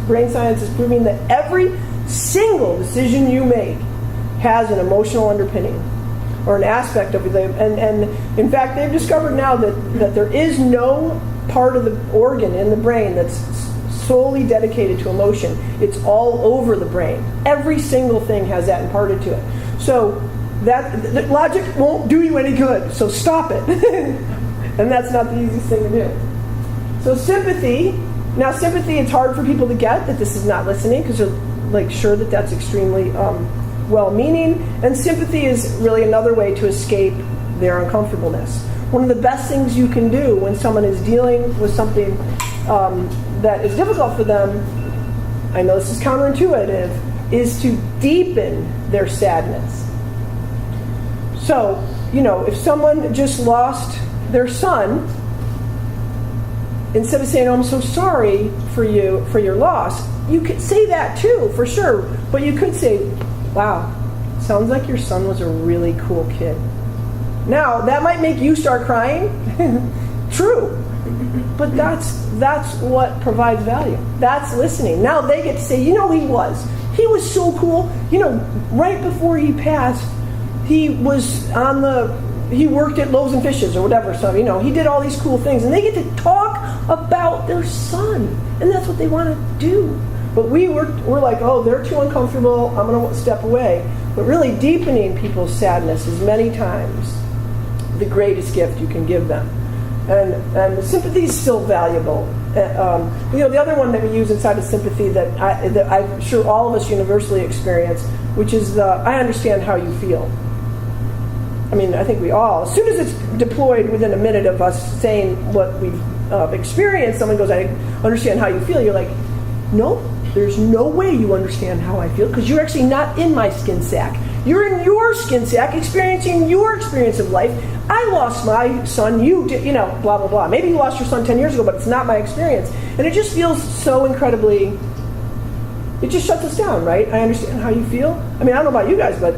brain science is proving that every single decision you make has an emotional underpinning or an aspect of it. And in fact, they've discovered now that there is no part of the organ in the brain that's solely dedicated to emotion. It's all over the brain. Every single thing has that imparted to it. So that logic won't do you any good. So stop it. And that's not the easiest thing to do. So sympathy. Now sympathy, it's hard for people to get that this is not listening because they're sure that that's extremely well-meaning. And sympathy is really another way to escape their uncomfortableness. One of the best things you can do when someone is dealing with something that is difficult for them, I know this is counterintuitive, is to deepen their sadness. So, if someone just lost their son, instead of saying, oh, I'm so sorry for your loss, you could say that too, for sure. But you could say, wow, sounds like your son was a really cool kid. Now, that might make you start crying. True. But that's what provides value. That's listening. Now they get to say, he was so cool. Right before he passed, he worked at Loaves and Fishes or whatever. So, he did all these cool things. And they get to talk about their son. And that's what they want to do. But we're like, oh, they're too uncomfortable. I'm going to step away. But really deepening people's sadness is many times the greatest gift you can give them. And sympathy is still valuable. The other one that we use inside of sympathy that I'm sure all of us universally experience, which is I understand how you feel. I mean, I think we all. As soon as it's deployed within a minute of us saying what we've experienced, someone goes, I understand how you feel. You're like, nope, there's no way you understand how I feel because you're actually not in my skin sack. You're in your skin sack experiencing your experience of life. I lost my son, you did, blah, blah, blah. Maybe you lost your son 10 years ago, but it's not my experience. And it just feels so incredibly, it just shuts us down, right? I understand how you feel. I mean, I don't know about you guys, but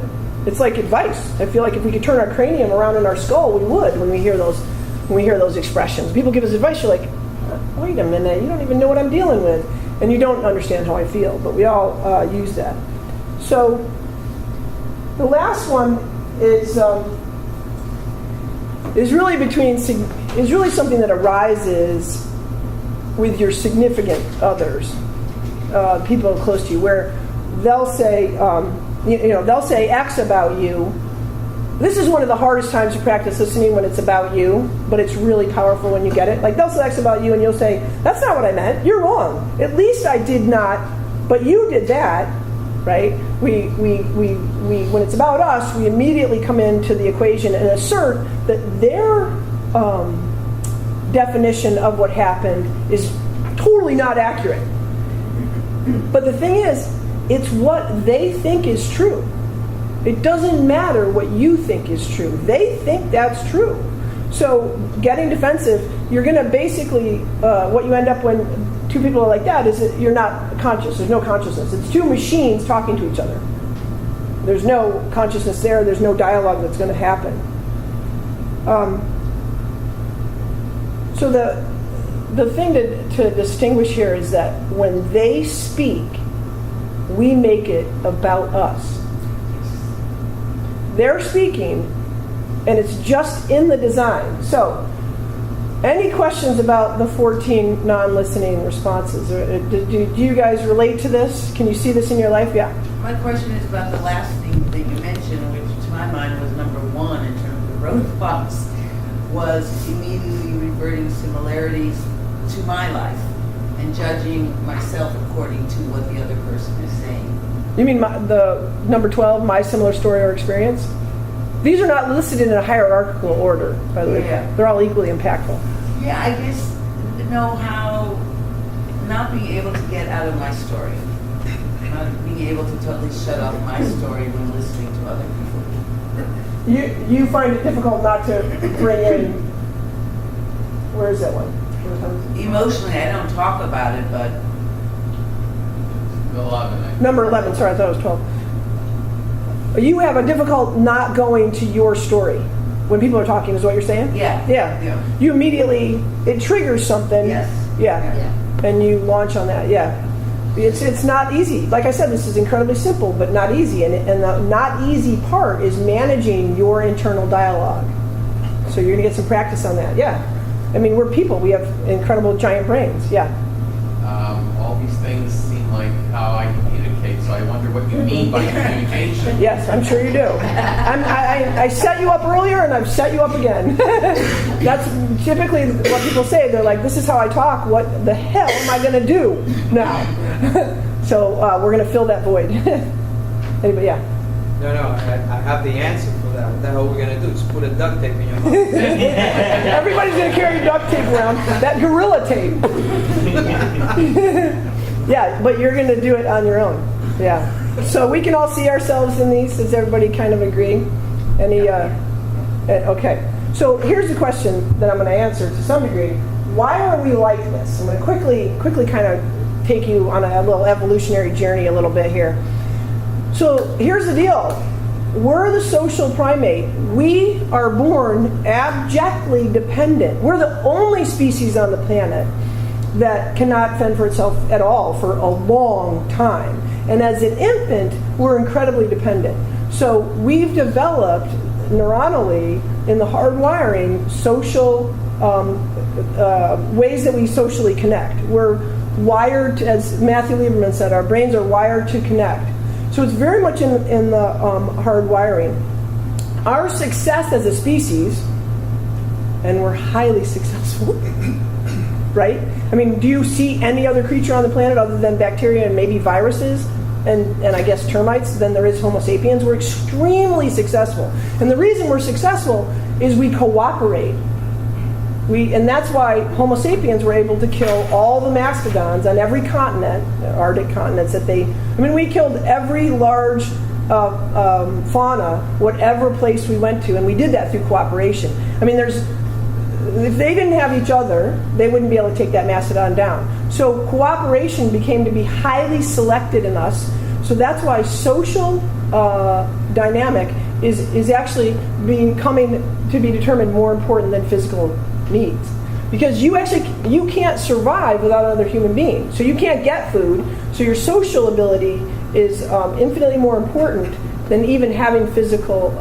it's like advice. I feel like if we could turn our cranium around in our skull, we would when we hear those expressions. People give us advice, you're like, wait a minute, you don't even know what I'm dealing with. And you don't understand how I feel, but we all use that. So the last one is really something that arises with your significant others, people close to you, where they'll say, they'll say X about you. This is one of the hardest times to practice listening when it's about you, but it's really powerful when you get it. Like they'll say X about you and you'll say, that's not what I meant. You're wrong. At least I did not, but you did that, right? We when it's about us, we immediately come into the equation and assert that their definition of what happened is totally not accurate. But the thing is, it's what they think is true. It doesn't matter what you think is true. They think that's true. So getting defensive, you're going to basically, what you end up when two people are like that is that you're not conscious. There's no consciousness. It's two machines talking to each other. There's no consciousness there. There's no dialogue that's going to happen. So the thing to distinguish here is that when they speak, we make it about us. They're speaking, and it's just in the design. So, any questions about the 14 non-listening responses? Do you guys relate to this? Can you see this in your life? Yeah. My question is about the last thing that you mentioned, which to my mind was number one in terms of roadblocks, was immediately reverting similarities to my life and judging myself according to what the other person is saying. You mean the number 12, my similar story or experience? These are not listed in a hierarchical order, by the way. Yeah. They're all equally impactful. Yeah, I just know how not being able to get out of my story. Not being able to totally shut off my story when listening to other people. You find it difficult not to bring in, where is that one? Emotionally, I don't talk about it, but 11. Number 11, sorry, I thought it was 12. You have a difficult not going to your story when people are talking, is what you're saying? Yeah. Yeah. You immediately, it triggers something. Yes. Yeah. And you launch on that, yeah. It's not easy. Like I said, this is incredibly simple, but not easy. And the not easy part is managing your internal dialogue. So you're going to get some practice on that, yeah. I mean, we're people. We have incredible giant brains, yeah. All these things seem like how I communicate, so I wonder what you mean by communication. Yes, I'm sure you do. I set you up earlier, and I've set you up again. That's typically what people say. They're like, this is how I talk. What the hell am I going to do now? So we're going to fill that void. Anybody, yeah. No, I have the answer for that. What the hell are we going to do? Just put a duct tape in your mouth. Everybody's going to carry duct tape around. That gorilla tape. Yeah, but you're going to do it on your own. Yeah. So we can all see ourselves in these. Does everybody kind of agree? Okay. So here's the question that I'm going to answer to some degree. Why are we like this? I'm going to quickly kind of take you on a little evolutionary journey a little bit here. So here's the deal. We're the social primate. We are born abjectly dependent. We're the only species on the planet that cannot fend for itself at all for a long time. And as an infant, we're incredibly dependent. So we've developed neuronally in the hardwiring social ways that we socially connect. We're wired, as Matthew Lieberman said, our brains are wired to connect. So it's very much in the hardwiring. Our success as a species, and we're highly successful, right? I mean, do you see any other creature on the planet other than bacteria and maybe viruses and I guess termites than there is Homo sapiens? We're extremely successful. And the reason we're successful is we cooperate. And that's why Homo sapiens were able to kill all the mastodons on every continent, Arctic continents we killed every large fauna, whatever place we went to, and we did that through cooperation. I mean, if they didn't have each other, they wouldn't be able to take that mastodon down. So cooperation became to be highly selected in us. So that's why social dynamic is actually coming to be determined more important than physical needs. Because you can't survive without another human being. So you can't get food. So your social ability is infinitely more important than even having physical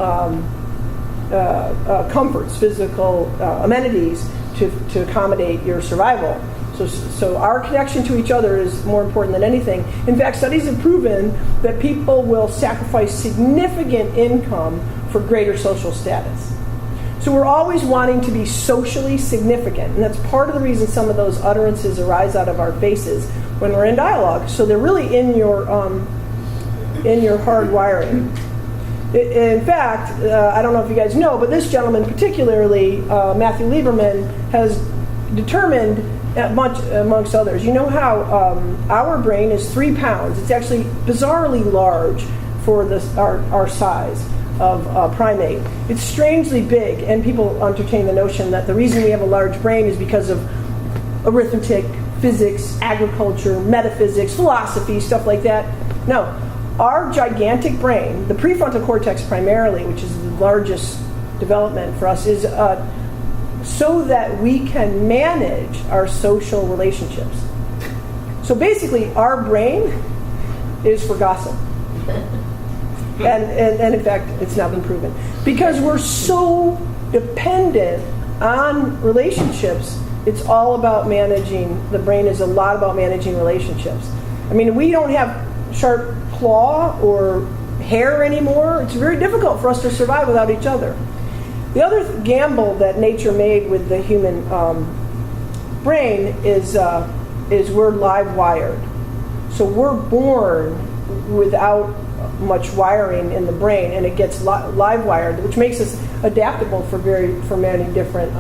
comforts, physical amenities to accommodate your survival. So our connection to each other is more important than anything. In fact, studies have proven that people will sacrifice significant income for greater social status. So we're always wanting to be socially significant, and that's part of the reason some of those utterances arise out of our faces when we're in dialogue. So they're really in your hard wiring. In fact, I don't know if you guys know, but this gentleman particularly, Matthew Lieberman, has determined, amongst others, you know how our brain is 3 pounds. It's actually bizarrely large for our size of primate. It's strangely big, and people entertain the notion that the reason we have a large brain is because of arithmetic, physics, agriculture, metaphysics, philosophy, stuff like that. No. Our gigantic brain, the prefrontal cortex primarily, which is the largest development for us, is so that we can manage our social relationships. So basically, our brain is for gossip. And in fact, it's now been proven. Because we're so dependent on relationships, it's all about managing, the brain is a lot about managing relationships. I mean, we don't have sharp claw or hair anymore. It's very difficult for us to survive without each other. The other gamble that nature made with the human brain is we're live wired. So we're born without much wiring in the brain, and it gets live wired, which makes us adaptable for many different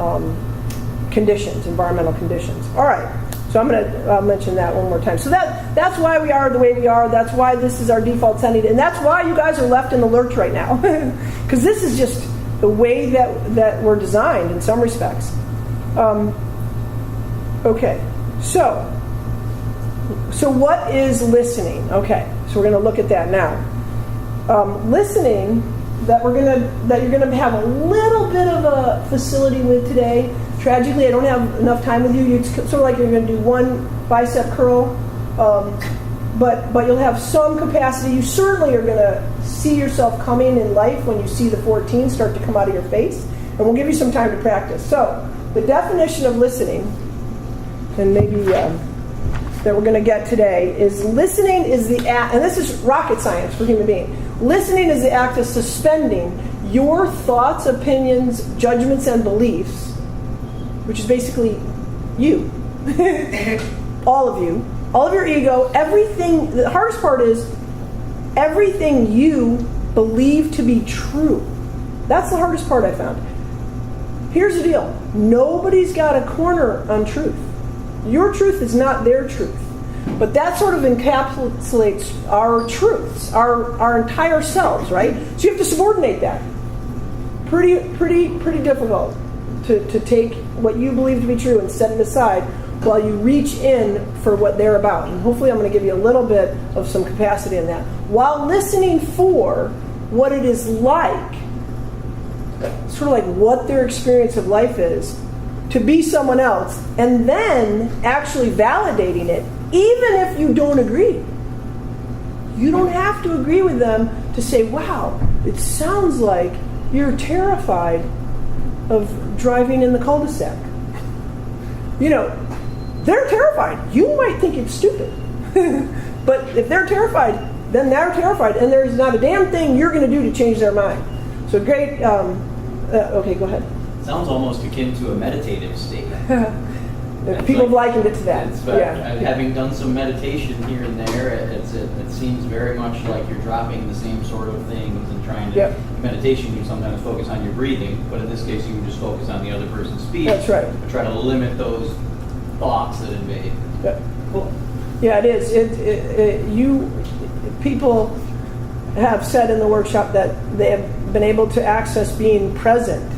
conditions, environmental conditions. All right, so I'm going to mention that one more time. So that's why we are the way we are. That's why this is our default setting, and that's why you guys are left in the lurch right now, because this is just the way that we're designed in some respects. Okay, so what is listening? Okay, so we're going to look at that now. Listening that you're gonna have a little bit of a facility with today. Tragically, I don't have enough time with you. It's sort of like you're gonna do one bicep curl, but you'll have some capacity. You certainly are gonna see yourself coming in life when you see the 14 start to come out of your face, and we'll give you some time to practice. So the definition of listening, and maybe that we're going to get today, is listening is the act, and this is rocket science for human beings. Listening is the act of suspending your thoughts, opinions, judgments, and beliefs, which is basically you, all of you, all of your ego, everything. The hardest part is everything you believe to be true. That's the hardest part I found. Here's the deal. Nobody's got a corner on truth. Your truth is not their truth. But that sort of encapsulates our truths, our entire selves, right? So you have to subordinate that. Pretty difficult to take what you believe to be true and set it aside while you reach in for what they're about. And hopefully I'm going to give you a little bit of some capacity in that. While listening for what it is like, sort of like what their experience of life is, to be someone else, and then actually validating it, even if you don't agree. You don't have to agree with them to say, wow, it sounds like you're terrified of driving in the cul-de-sac. You know, they're terrified. You might think it's stupid. But if they're terrified, then they're terrified, and there's not a damn thing you're going to do to change their mind. So great. Okay, go ahead. Sounds almost akin to a meditative state. People have likened it to that. Having done some meditation here and there, it seems very much like you're dropping the same sort of things and trying to. Meditation, you sometimes focus on your breathing, but in this case, you can just focus on the other person's speech. That's right. And try to limit those thoughts that invade. Yeah. Cool. Yeah, it is. People have said in the workshop that they have been able to access being present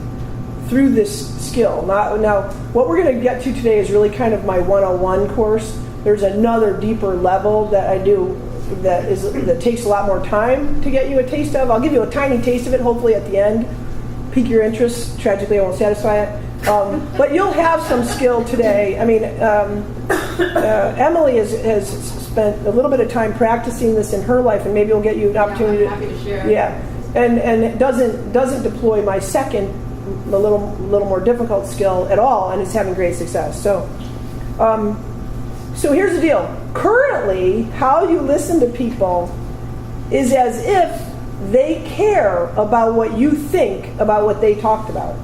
through this skill. Now, what we're going to get to today is really kind of my 101 course. There's another deeper level that I do that takes a lot more time to get you a taste of. I'll give you a tiny taste of it, hopefully at the end. Pique your interest. Tragically, I won't satisfy it. But you'll have some skill today. I mean, Emily has spent a little bit of time practicing this in her life, and maybe it'll get you an opportunity. I'm happy to share. Yeah, and it doesn't deploy my second, a little more difficult skill at all, and it's having great success. So here's the deal. Currently, how you listen to people is as if they care about what you think about what they talked about.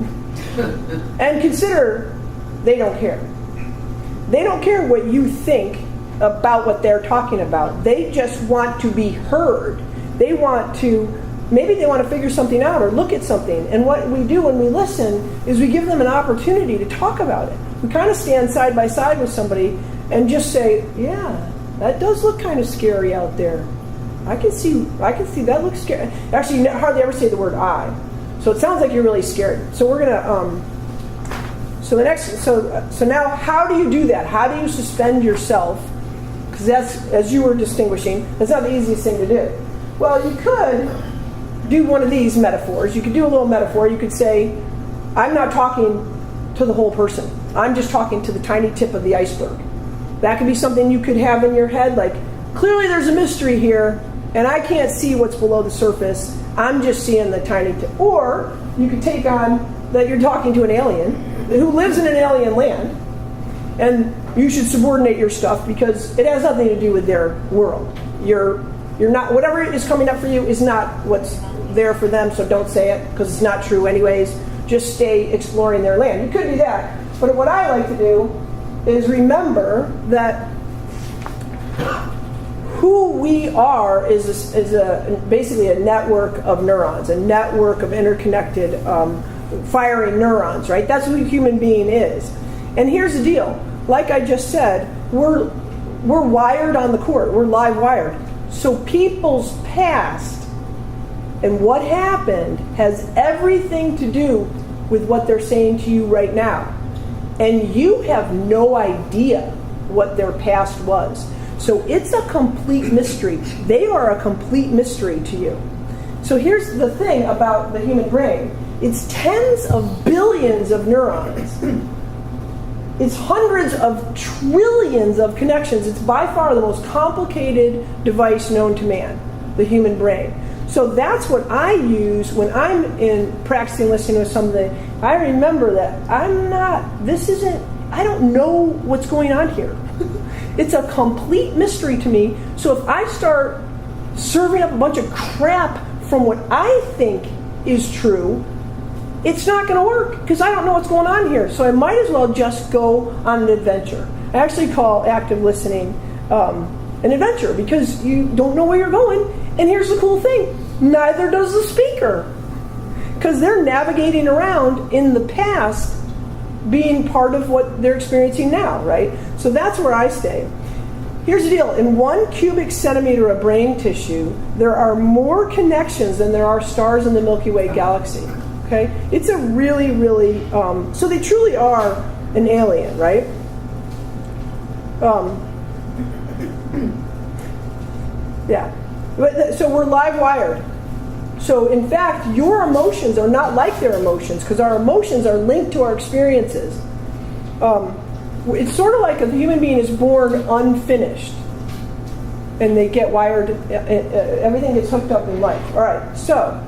And consider they don't care. They don't care what you think about what they're talking about. They just want to be heard. Maybe they want to figure something out or look at something. And what we do when we listen is we give them an opportunity to talk about it. We kind of stand side by side with somebody and just say, yeah, that does look kind of scary out there. I can see that looks scary. Actually, you hardly ever say the word I. So it sounds like you're really scared. So we're gonna, so now how do you do that? How do you suspend yourself? Because that's, as you were distinguishing, that's not the easiest thing to do. Well, you could do one of these metaphors. You could do a little metaphor. You could say, I'm not talking to the whole person. I'm just talking to the tiny tip of the iceberg. That could be something you could have in your head, like, clearly there's a mystery here, and I can't see what's below the surface. I'm just seeing the tiny tip. Or you could take on that you're talking to an alien who lives in an alien land, and you should subordinate your stuff because it has nothing to do with their world. You're not, whatever is coming up for you is not what's there for them, so don't say it because it's not true anyways. Just stay exploring their land. You could do that. But what I like to do is remember that who we are is basically a network of neurons, a network of interconnected firing neurons, right? That's what a human being is. And here's the deal. Like I just said, we're wired on the cord. We're live wired. So people's past and what happened has everything to do with what they're saying to you right now. And you have no idea what their past was. So it's a complete mystery. They are a complete mystery to you. So here's the thing about the human brain. It's tens of billions of neurons. It's hundreds of trillions of connections. It's by far the most complicated device known to man, the human brain. So that's what I use when I'm in practicing listening with something. I remember that I don't know what's going on here. It's a complete mystery to me. So if I start serving up a bunch of crap from what I think is true, it's not going to work because I don't know what's going on here. So I might as well just go on an adventure. I actually call active listening an adventure because you don't know where you're going. And here's the cool thing. Neither does the speaker. Because they're navigating around in the past being part of what they're experiencing now, right? So that's where I stay. Here's the deal. In 1 cubic centimeter of brain tissue, there are more connections than there are stars in the Milky Way galaxy. Okay? It's a really, really... so they truly are an alien, right? Yeah. So we're live wired. So in fact, your emotions are not like their emotions because our emotions are linked to our experiences. It's sort of like a human being is born unfinished and they get wired, everything gets hooked up in life. All right, so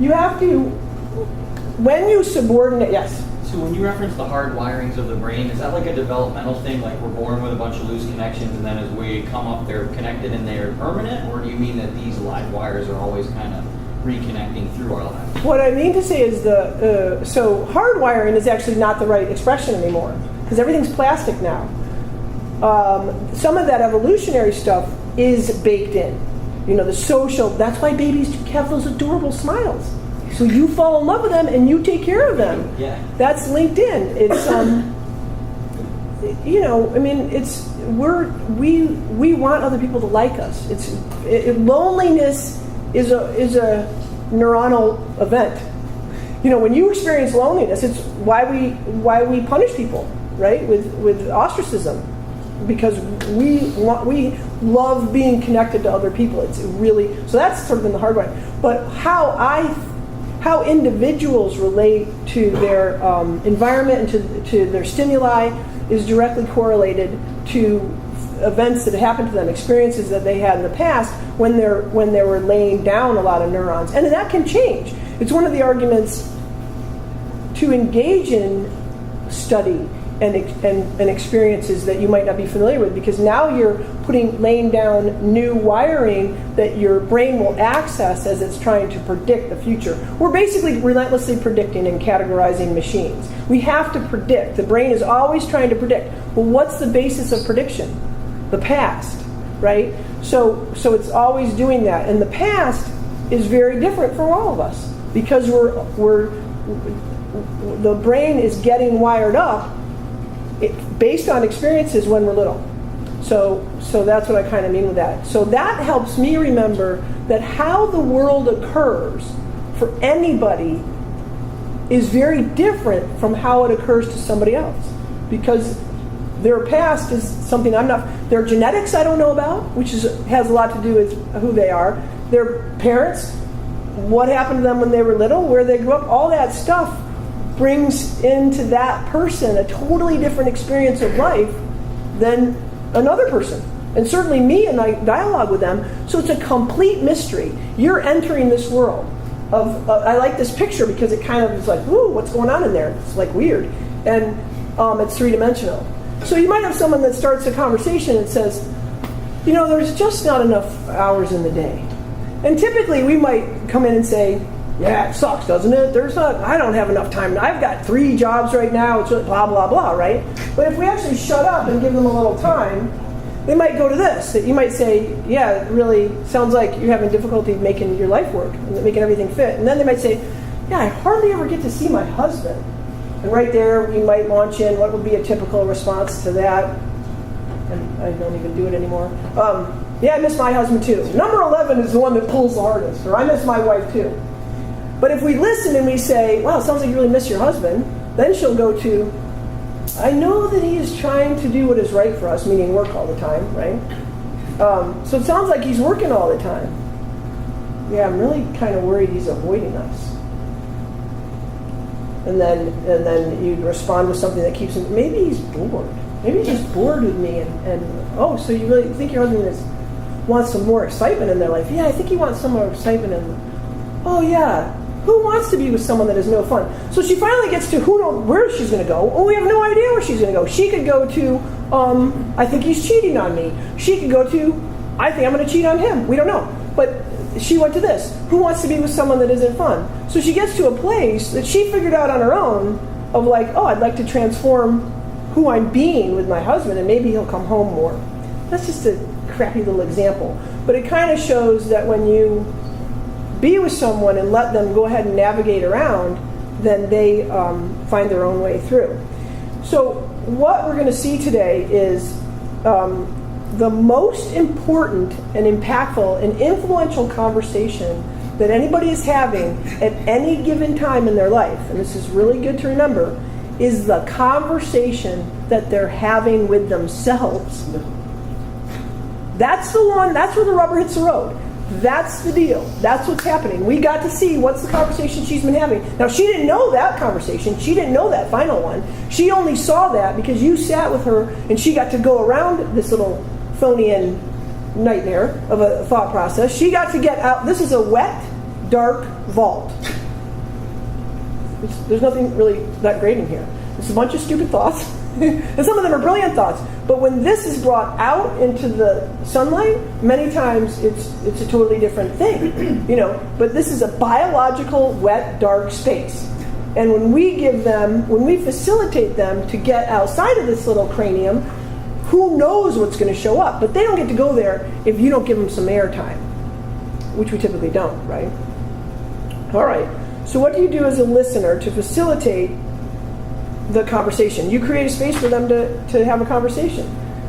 you have to, when you subordinate, yes? So when you reference the hard wirings of the brain, is that like a developmental thing, like we're born with a bunch of loose connections and then as we come up they're connected and they're permanent? Or do you mean that these live wires are always kind of reconnecting through our lives? What I mean to say is so hardwiring is actually not the right expression anymore because everything's plastic now. Some of that evolutionary stuff is baked in. You know, the social, that's why babies have those adorable smiles. So you fall in love with them and you take care of them. Yeah. That's linked in. It's you know, I mean, we want other people to like us. Loneliness is a neuronal event. You know, when you experience loneliness, it's why we punish people, right? With ostracism, because we love being connected to other people. It's really, so that's sort of in the hard way. But how individuals relate to their environment and to their stimuli is directly correlated to events that happened to them, experiences that they had in the past when they were laying down a lot of neurons. And that can change. It's one of the arguments to engage in study and experiences that you might not be familiar with, because now you're laying down new wiring that your brain will access as it's trying to predict the future. We're basically relentlessly predicting and categorizing machines. We have to predict. The brain is always trying to predict. Well, what's the basis of prediction? The past, right? So it's always doing that. And the past is very different for all of us because the brain is getting wired up based on experiences when we're little. So that's what I kind of mean with that. So that helps me remember that how the world occurs for anybody is very different from how it occurs to somebody else. Because their past is something their genetics I don't know about, which has a lot to do with who they are. Their parents, what happened to them when they were little, where they grew up, all that stuff brings into that person a totally different experience of life than another person. And certainly me, and I dialogue with them. So it's a complete mystery. You're entering this world of, I like this picture because it kind of is like, woo, what's going on in there? It's like weird. And it's three-dimensional. So you might have someone that starts a conversation and says, there's just not enough hours in the day. And typically we might come in and say, yeah, it sucks, doesn't it? I don't have enough time. I've got 3 jobs right now. It's blah, blah, blah, right? But if we actually shut up and give them a little time, they might go to this. That you might say, yeah, it really sounds like you're having difficulty making your life work and making everything fit. And then they might say, yeah, I hardly ever get to see my husband. And right there, we might launch in what would be a typical response to that. And I don't even do it anymore. Yeah, I miss my husband too. Number 11 is the one that pulls the hardest. Or I miss my wife too. But if we listen and we say, wow, it sounds like you really miss your husband, then she'll go to, I know that he is trying to do what is right for us, meaning work all the time, right? So it sounds like he's working all the time. Yeah, I'm really kind of worried he's avoiding us. And then you'd respond with something that keeps him, maybe he's bored. Maybe he's just bored with me. So you really think your husband wants some more excitement in their life? Yeah, I think he wants some more excitement oh yeah. Who wants to be with someone that is no fun? So she finally gets to where she's going to go. Oh, we have no idea where she's going to go. She could go to, I think he's cheating on me. She could go to, I think I'm going to cheat on him. We don't know. But she went to this. Who wants to be with someone that isn't fun? So she gets to a place that she figured out on her own of like, oh, I'd like to transform who I'm being with my husband, and maybe he'll come home more. That's just a crappy little example. But it kind of shows that when you be with someone and let them go ahead and navigate around, then they find their own way through. So what we're going to see today is the most important and impactful and influential conversation that anybody is having at any given time in their life, and this is really good to remember, is the conversation that they're having with themselves. That's the one, that's where the rubber hits the road. That's the deal. That's what's happening. We got to see what's the conversation she's been having. Now, she didn't know that conversation. She didn't know that final one. She only saw that because you sat with her and she got to go around this little phony-in nightmare of a thought process. She got to get out. This is a wet, dark vault. There's nothing really that great in here. It's a bunch of stupid thoughts. And some of them are brilliant thoughts. But when this is brought out into the sunlight, many times it's a totally different thing. But this is a biological, wet, dark space. And when we facilitate them to get outside of this little cranium, who knows what's going to show up? But they don't get to go there if you don't give them some airtime, which we typically don't, right? All right. So what do you do as a listener to facilitate the conversation? You create a space for them to have a conversation.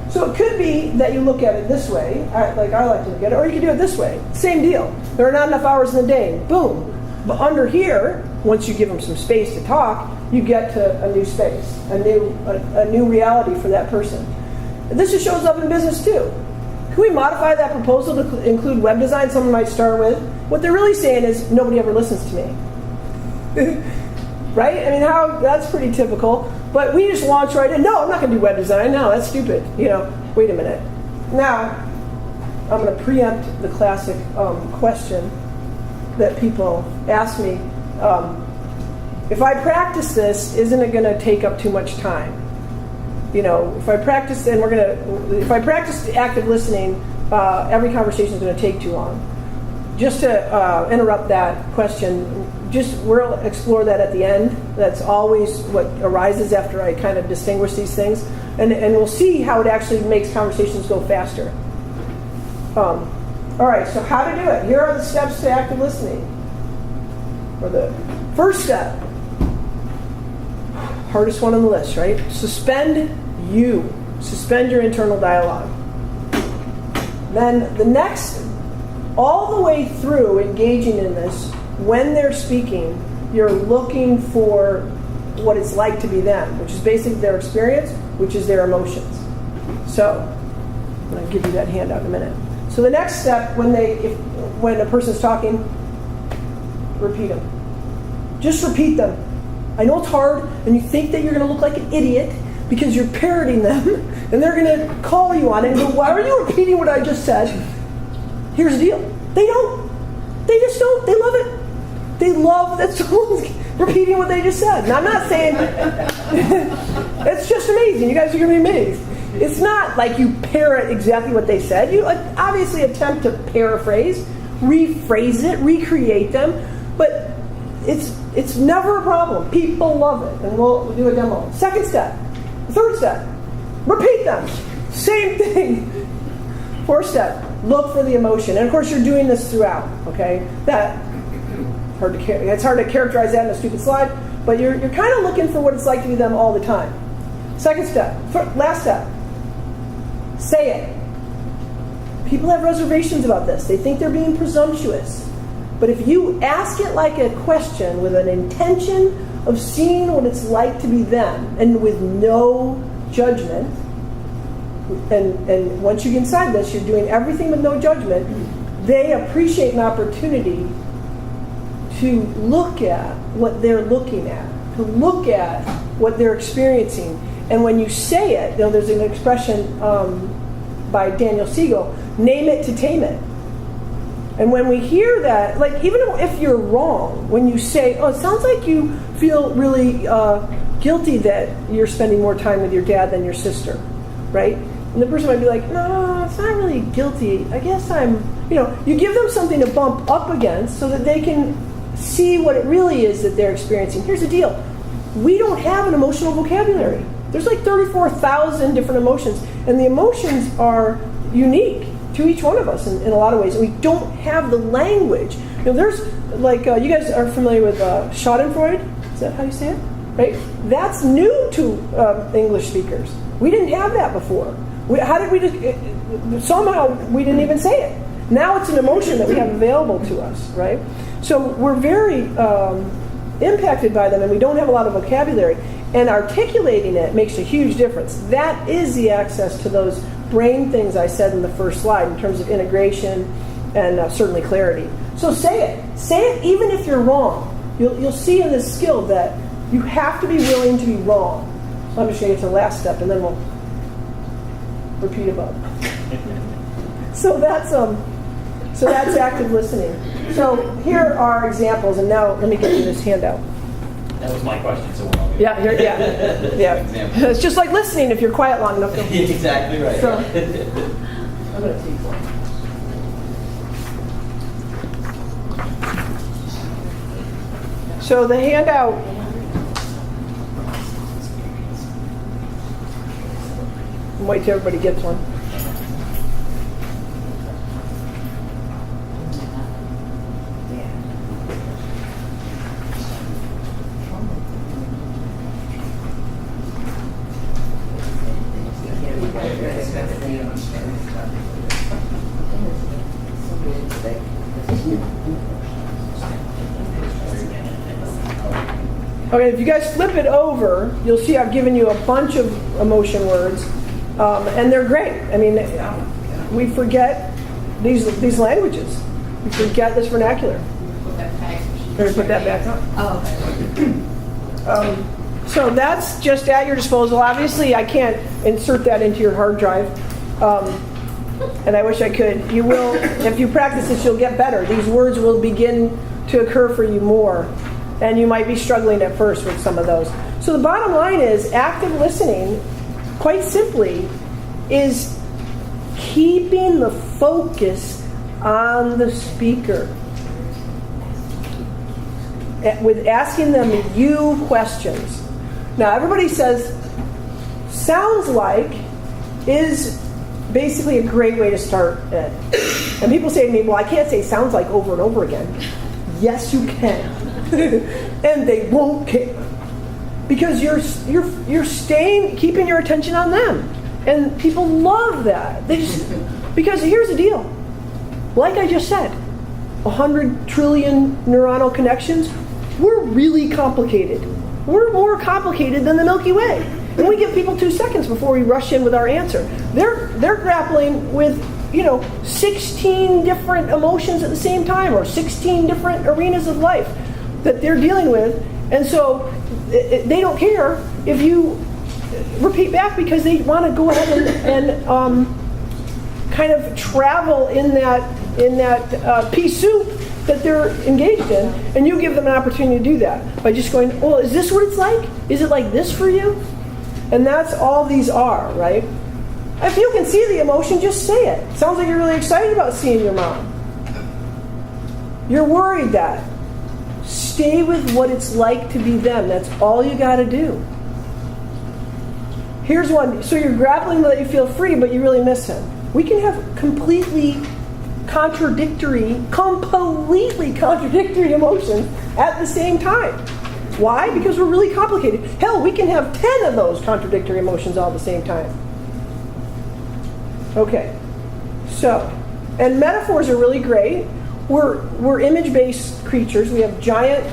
So it could be that you look at it this way, like I like to look at it, or you can do it this way. Same deal. There are not enough hours in the day. Boom. But under here, once you give them some space to talk, you get to a new space, a new reality for that person. And this just shows up in business too. Can we modify that proposal to include web design? Someone might start with, what they're really saying is, nobody ever listens to me. Right? I mean, that's pretty typical. But we just launch right in. No, I'm not going to do web design. No, that's stupid. Wait a minute. Now, I'm going to preempt the classic question that people ask me. If I practice this, isn't it going to take up too much time? If I practice, if I practice active listening, every conversation is going to take too long. Just to interrupt that question, we'll explore that at the end. That's always what arises after I kind of distinguish these things. And we'll see how it actually makes conversations go faster. All right, so how to do it. Here are the steps to active listening. Or the first step, hardest one on the list, right? Suspend your internal dialogue. Then the next, all the way through engaging in this, when they're speaking, you're looking for what it's like to be them, which is basically their experience, which is their emotions. So, I'm going to give you that handout in a minute. So the next step, when a person's talking, repeat them. Just repeat them. I know it's hard, and you think that you're going to look like an idiot because you're parroting them, and they're going to call you on it and go, why are you repeating what I just said? Here's the deal. They don't. They just don't. They love it. They love that someone's repeating what they just said. Now, I'm not saying it's just amazing. You guys are going to be amazed. It's not like you parrot exactly what they said. You obviously attempt to paraphrase, rephrase it, recreate them, but it's never a problem. People love it, and we'll do a demo. Second step, third step, repeat them. Same thing. Fourth step, look for the emotion, and of course you're doing this throughout. Okay, it's hard to characterize that in a stupid slide, but you're kind of looking for what it's like to be them all the time. Second step, last step, say it. People have reservations about this. They think they're being presumptuous. But if you ask it like a question with an intention of seeing what it's like to be them, and with no judgment, and once you get inside this, you're doing everything with no judgment, they appreciate an opportunity to look at what they're looking at, to look at what they're experiencing. And when you say it, there's an expression by Daniel Siegel, name it to tame it. And when we hear that, even if you're wrong, when you say, oh, it sounds like you feel really guilty that you're spending more time with your dad than your sister, right? And the person might be like, no, it's not really guilty. I guess you give them something to bump up against so that they can see what it really is that they're experiencing. Here's the deal. We don't have an emotional vocabulary. There's 34,000 different emotions, and the emotions are unique to each one of us in a lot of ways. And we don't have the language. There's you guys are familiar with Schadenfreude. Is that how you say it? Right? That's new to English speakers. We didn't have that before. Somehow we didn't even say it. Now it's an emotion that we have available to us, right? So we're very impacted by them, and we don't have a lot of vocabulary. And articulating it makes a huge difference. That is the access to those brain things I said in the first slide in terms of integration and certainly clarity. So say it. Say it even if you're wrong. You'll see in this skill that you have to be willing to be wrong. So I'm just going to get to the last step, and then we'll repeat above. So that's active listening. So here are examples, and now let me get you this handout. That was my question, so we'll all get Yeah. It's just like listening if you're quiet long enough. Exactly right. So, I'm going to take one. So the handout. Wait till everybody gets one. Okay, if you guys flip it over, you'll see I've given you a bunch of emotion words, and they're great. I mean, we forget these languages. We forget this vernacular. We're going to put that back on. Oh, so that's just at your disposal. Obviously, I can't insert that into your hard drive, and I wish I could. You will, if you practice this, you'll get better. These words will begin to occur for you more. And you might be struggling at first with some of those. So the bottom line is active listening, quite simply, is keeping the focus on the speaker. With asking them you questions. Now everybody says, sounds like is basically a great way to start it. And people say to me, well, I can't say sounds like over and over again. Yes, you can. And they won't care because you're keeping your attention on them, and people love that. Because here's the deal. Like I just said, 100 trillion neuronal connections, we're really complicated. We're more complicated than the Milky Way. And we give people 2 seconds before we rush in with our answer. They're grappling with, 16 different emotions at the same time, or 16 different arenas of life that they're dealing with. And so they don't care if you repeat back, because they want to go ahead and kind of travel in that pea soup that they're engaged in, and you give them an opportunity to do that by just going, well, is this what it's like? Is it like this for you? And that's all these are, right? If you can see the emotion, just say it. Sounds like you're really excited about seeing your mom. You're worried that. Stay with what it's like to be them. That's all you got to do. Here's one. So you're grappling that you feel free, but you really miss him. We can have completely contradictory emotions at the same time. Why? Because we're really complicated. Hell, we can have 10 of those contradictory emotions all at the same time. Okay. So, and metaphors are really great. We're image-based creatures. We have giant.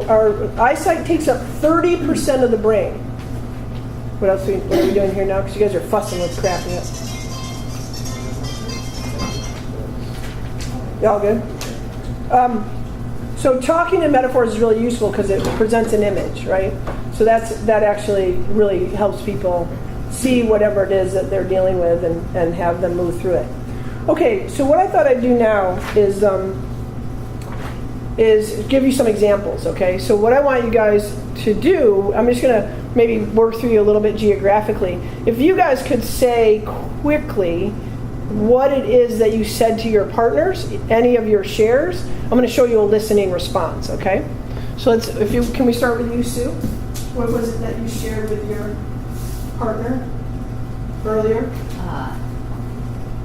Our eyesight takes up 30% of the brain. What else are we doing here now? Because you guys are fussing with crapping up. Y'all good? So talking in metaphors is really useful because it presents an image, right? So that actually really helps people see whatever it is that they're dealing with and have them move through it. Okay, so what I thought I'd do now is give you some examples, okay? So what I want you guys to do, I'm just going to maybe work through you a little bit geographically. If you guys could say quickly what it is that you said to your partners, any of your shares, I'm going to show you a listening response, okay? So can we start with you, Sue? What was it that you shared with your partner earlier?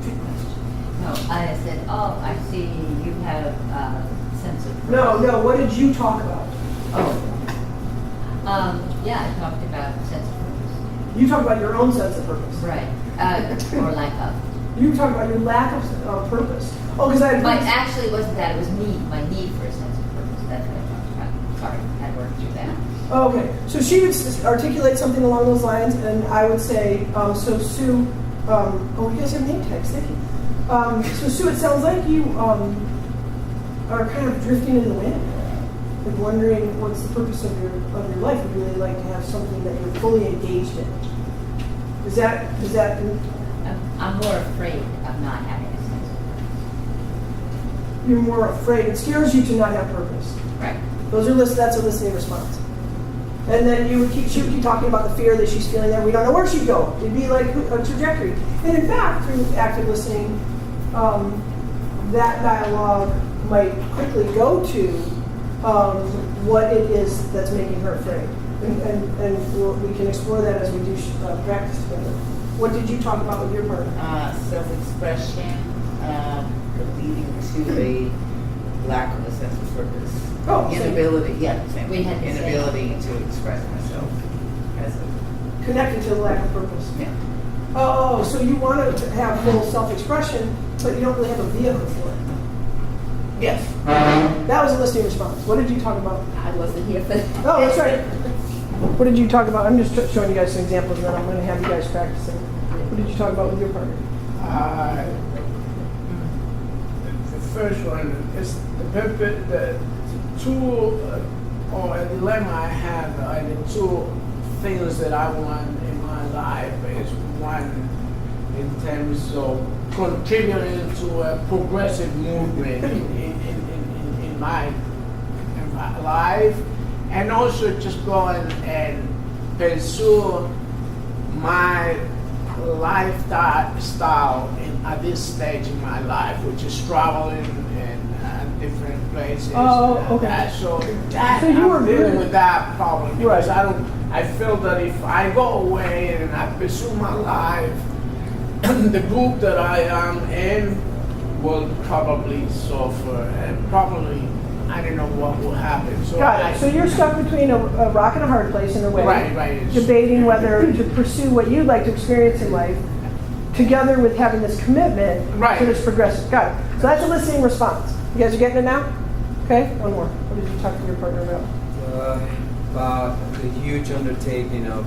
Trick question. No, I said, oh, I see you have a sense of purpose. No, what did you talk about? Yeah, I talked about sense of purpose. You talked about your own sense of purpose. Right, or lack of. You talked about your lack of purpose. Oh, because I had... But actually it wasn't that, it was my need for a sense of purpose. That's what I talked about. Sorry, I worked through that. Oh, okay. So she would articulate something along those lines, and I would say, so Sue, you guys have name tags, thank you. So Sue, it sounds like you are kind of drifting in the wind, like wondering what's the purpose of your life. You'd really like to have something that you're fully engaged in. Is that? I'm more afraid of not having a sense of purpose. You're more afraid. It scares you to not have purpose. Right. That's a listening response. And then she would keep talking about the fear that she's feeling that we don't know where she'd go. It'd be like a trajectory. And in fact, through active listening, that dialogue might quickly go to what it is that's making her afraid. And we can explore that as we do practice together. What did you talk about with your partner? Self-expression, leading to a lack of a sense of purpose. Inability, same. We had the same. Inability to express myself as a Connected to the lack of purpose. yeah. Oh, so you want to have full self-expression, but you don't really have a vehicle for it. Yes. That was a listening response. What did you talk about? I wasn't here for that. Oh, that's right. What did you talk about? I'm just showing you guys some examples, and then I'm going to have you guys practicing. What did you talk about with your partner? The first one is the two or a dilemma I have are the two things that I want in my life. Is one in terms of contributing to a progressive movement in my life, and also just go and pursue my lifestyle at this stage in my life, which is traveling and different places. Oh, okay. So you were I'm dealing good. with that problem because Right. I feel that if I go away and I pursue my life, the group that I am in will probably suffer, and probably I don't know what will happen. So Got it. So you're stuck between a rock and a hard place in a way. Right. Debating whether to pursue what you'd like to experience in life together with having this commitment Right. to this progressive. Got it. So that's a listening response. You guys are getting it now? Okay, one more. What did you talk to your partner about? About the huge undertaking of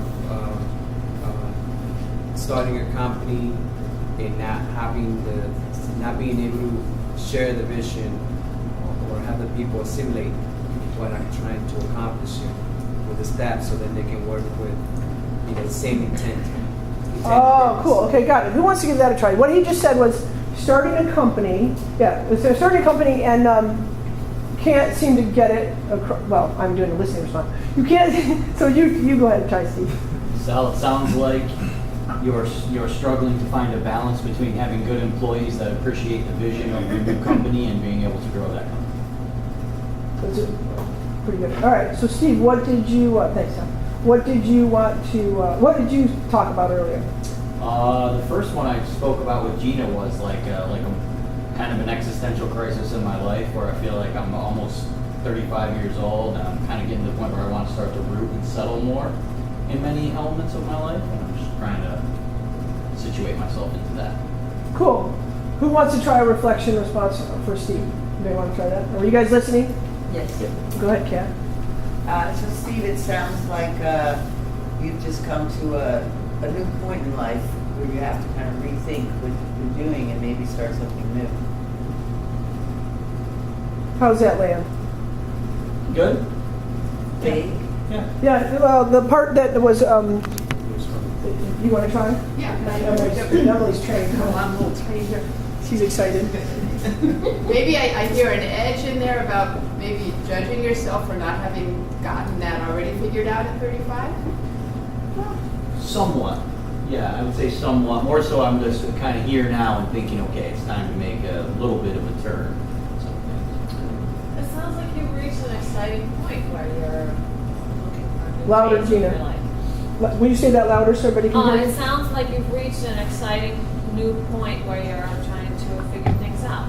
starting a company and not being able to share the vision or have the people assimilate what I'm trying to accomplish here with the staff, so that they can work with the same intent. Oh, cool. Okay, got it. Who wants to give that a try? What he just said was starting a company. Yeah, so starting a company and can't seem to get it. Well, I'm doing a listening response. You can't. So you go ahead and try, Steve. So it sounds like you're struggling to find a balance between having good employees that appreciate the vision of your new company and being able to grow that company. That's pretty good. All right. So Steve, what did you? Thanks, Tom. What did you want to? What did you talk about earlier? The first one I spoke about with Gina was like a kind of an existential crisis in my life, where I feel like I'm almost 35 years old and I'm kind of getting to the point where I want to start to root and settle more in many elements of my life, and I'm just trying to situate myself into that. Cool. Who wants to try a reflection response for Steve? Anybody want to try that? Are you guys listening? Yes. Go ahead, Kat. So Steve, it sounds like you've just come to a new point in life where you have to kind of rethink what you're doing and maybe start something new. How's that land? Good? Vague? Yeah. Yeah. Well, the part that was. You want to try? Yeah. Emily's trained. Oh, I'm a little trained here. She's excited. Maybe I hear an edge in there about maybe judging yourself for not having gotten that already figured out at 35. Somewhat. Yeah, I would say somewhat. More so I'm just kind of here now and thinking, okay, it's time to make a little bit of a turn. It sounds like you've reached an exciting point where you're looking for a new Louder, change in your Gina. life. Will you say that louder so everybody can hear? It sounds like you've reached an exciting new point where you're trying to figure things out.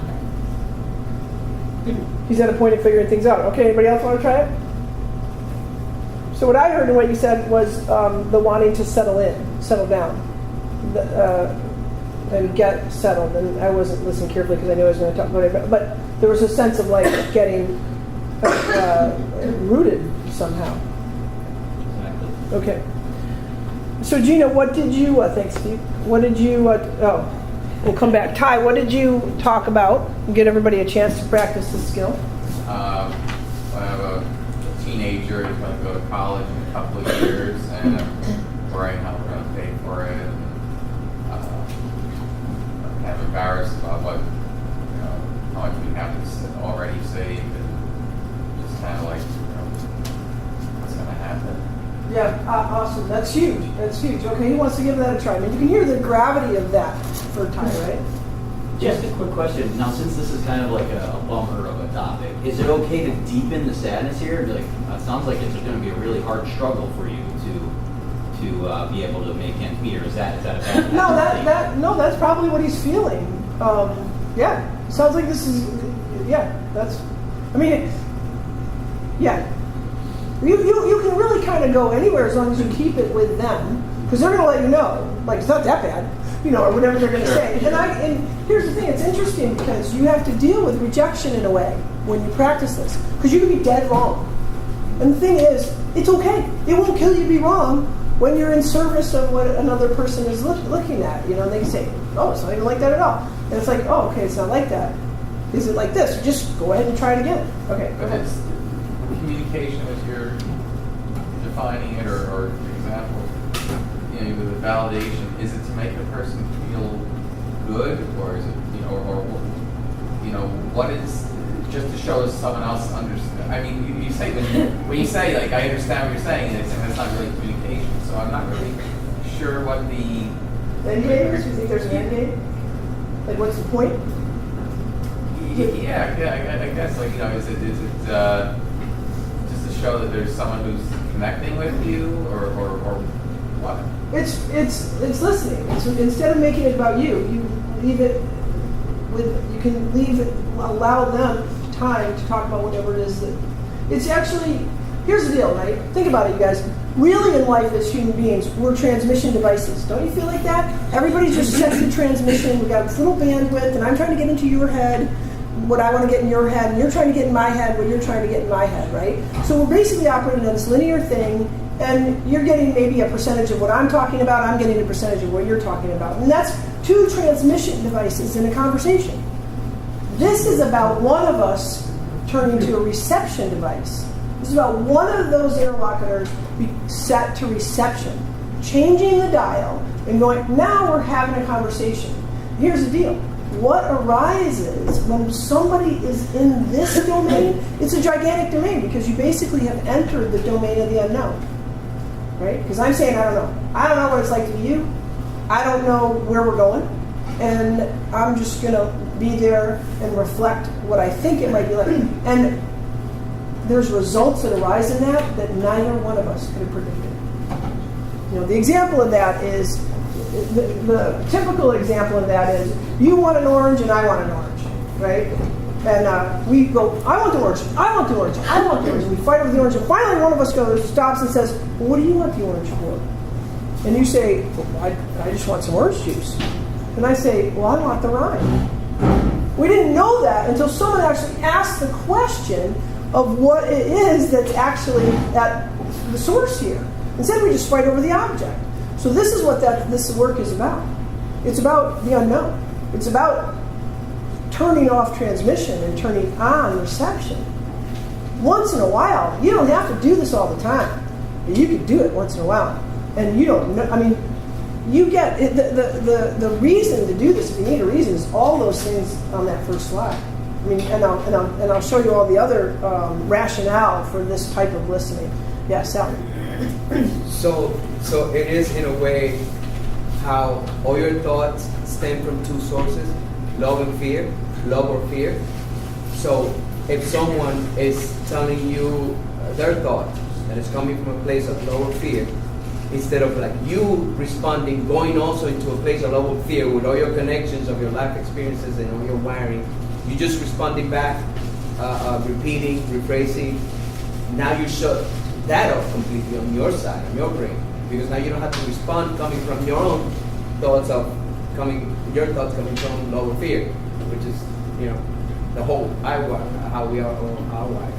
He's at a point of figuring things out. Okay, anybody else want to try it? So what I heard in what you said was the wanting to settle down, and get settled. And I wasn't listening carefully because I knew I was going to talk about it. But there was a sense of like getting rooted somehow. Exactly. Okay. So Gina, what did you? Thanks, Steve. What did you? We'll come back. Ty, what did you talk about? Get everybody a chance to practice this skill. I have a teenager who's going to go to college in a couple of years, and I'm worrying how we're going to pay for it. I'm kind of embarrassed about how much we have to already saved, and just kind of like, what's going to happen. Yeah, awesome. That's huge. That's huge. Okay, who wants to give that a try? I mean, you can hear the gravity of that for Ty, right? Just a quick question. Now, since this is kind of like a bummer of a topic, is it okay to deepen the sadness here? Like, it sounds like it's going to be a really hard struggle for you to be able to make ends meet. Or is that a bad thing? No, that's probably what he's feeling. Yeah, sounds like this is. Yeah, that's. I mean, yeah. You can really kind of go anywhere as long as you keep it with them, because they're going to let you know, like, it's not that bad, or whatever they're going to say. And here's the thing, it's interesting because you have to deal with rejection in a way when you practice this, because you can be dead wrong. And the thing is, it's okay. It won't kill you to be wrong when you're in service of what another person is looking at. And they say, oh, it's not even like that at all. And it's like, oh, okay, it's not like that. Is it like this? Just go ahead and try it again. Okay, go ahead. It's communication as you're defining it, or for example, with the validation, is it to make the person feel good, or is it, what is just to show someone else understand? I mean, you say when you say like, I understand what you're saying, and that's not really communication. So I'm not really sure what the end game is. You think there's an end game? Like, what's the point? Yeah, I guess is it just to show that there's someone who's connecting with you, or what? It's listening. Instead of making it about you, you leave it with. You can allow them time to talk about whatever it is that. It's actually. Here's the deal, right? Think about it, you guys. really in life as human beings, we're transmission devices. Don't you feel like that? Everybody just sets the transmission. We've got this little bandwidth, and I'm trying to get into your head what I want to get in your head, and you're trying to get in my head what you're trying to get in my head, right? So we're basically operating on this linear thing, and you're getting maybe a percentage of what I'm talking about, I'm getting a percentage of what you're talking about. And that's two transmission devices in a conversation. This is about one of us turning to a reception device. This is about one of those interlocutors set to reception, changing the dial and going, now we're having a conversation. Here's the deal. What arises when somebody is in this domain, it's a gigantic domain because you basically have entered the domain of the unknown. Right? Because I'm saying I don't know. I don't know what it's like to be you. I don't know where we're going. And I'm just going to be there and reflect what I think it might be like. And there's results that arise in that neither one of us could have predicted. You know, the example of that is, the typical example of that is, you want an orange and I want an orange, right? And we go, I want the orange, I want the orange, I want the orange. And we fight over the orange. And finally one of us stops and says, well, what do you want the orange for? And you say, well, I just want some orange juice. And I say, well, I want the rind. We didn't know that until someone actually asked the question of what it is that's actually at the source here. Instead, we just fight over the object. So this is what this work is about. It's about the unknown. It's about turning off transmission and turning on reception. Once in a while, you don't have to do this all the time, but you can do it once in a while. And you don't know, I mean, you get it, the reason to do this, if you need a reason, is all those things on that first slide. I mean, and I'll show you all the other rationale for this type of listening. Yeah, Sally. So it is in a way how all your thoughts stem from two sources, love and fear, love or fear. So if someone is telling you their thought that is coming from a place of love or fear, instead of like you responding, going also into a place of love or fear with all your connections of your life experiences and all your wiring, you just responding back, repeating, rephrasing. Now you shut that off completely on your side, on your brain, because now you don't have to respond coming from your own thoughts your thoughts coming from love or fear, which is, you know, the whole how we are our life.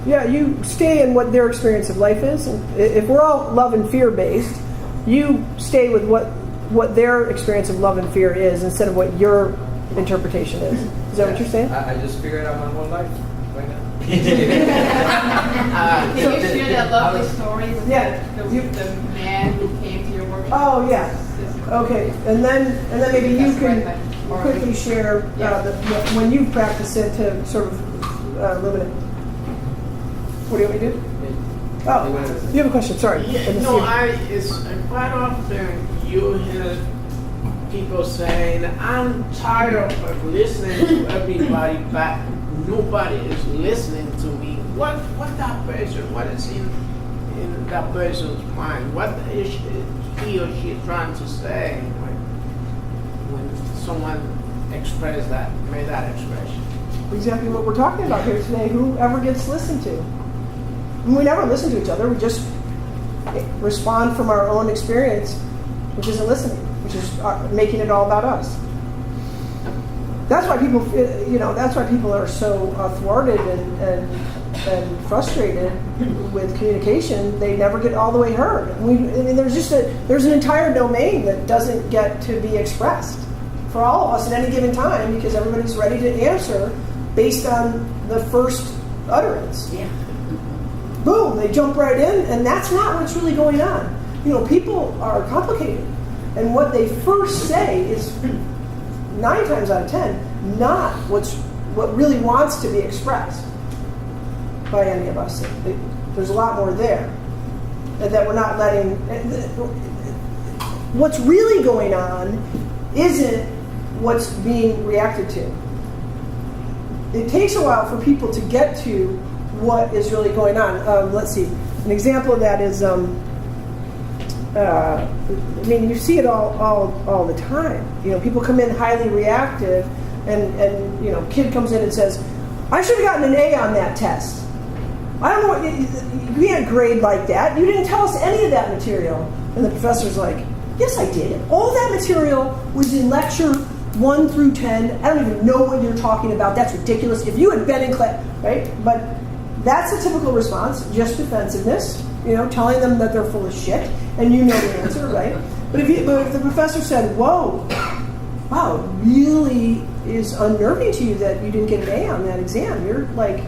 Yeah, you stay in what their experience of life is. And if we're all love and fear based, you stay with what their experience of love and fear is instead of what your interpretation is. Is that what you're saying? I just figured out my whole life right now. Can you share that lovely story with the man who came to your workshop? Oh, yeah. Okay, and then maybe you can quickly share when you practice it to sort of limit it. What do you want me to do? Oh, you have a question? Sorry. Yeah, no, it's quite often you hear people saying, I'm tired of listening to everybody, but nobody is listening to me. What that person, what is in that person's mind? What is he or she trying to say when someone expressed that, made that expression? Exactly what we're talking about here today. Whoever gets listened to. And we never listen to each other. We just respond from our own experience, which isn't listening, which is making it all about us. That's why people, that's why people are so thwarted and frustrated with communication. They never get all the way heard. There's an entire domain that doesn't get to be expressed for all of us at any given time because everybody's ready to answer based on the first utterance. Yeah. Boom, they jump right in, and that's not what's really going on. People are complicated, and what they first say is 9 times out of 10 not what really wants to be expressed by any of us. There's a lot more there that we're not letting. What's really going on isn't what's being reacted to. It takes a while for people to get to what is really going on. Let's see. An example of that is, you see it all the time. People come in highly reactive, and kid comes in and says, "I should have gotten an A on that test." I don't know what, we had a grade like that. You didn't tell us any of that material. And the professor's like, yes, I did. All that material was in lecture 1 through 10. I don't even know what you're talking about. That's ridiculous. If you had been in class, right? But that's a typical response, just defensiveness, telling them that they're full of shit, and you know the answer, right? But if the professor said, whoa, wow, it really is unnerving to you that you didn't get an A on that exam. You're like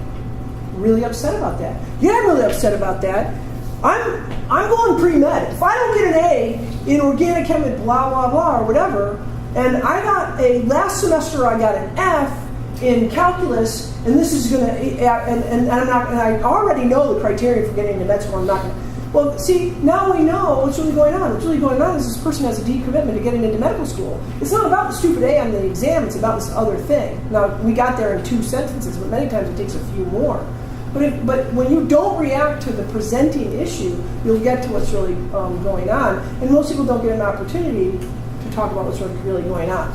really upset about that. Yeah, I'm really upset about that. I'm going pre-med. If I don't get an A in organic chemistry, blah, blah, blah, or whatever, and last semester I got an F in calculus, and this is going to, and I already know the criteria for getting into med school. I'm not going to. Well, see, now we know what's really going on. What's really going on is this person has a deep commitment to getting into medical school. It's not about the stupid A on the exam. It's about this other thing. Now, we got there in 2 sentences, but many times it takes a few more. But when you don't react to the presenting issue, you'll get to what's really going on. And most people don't get an opportunity to talk about what's really going on.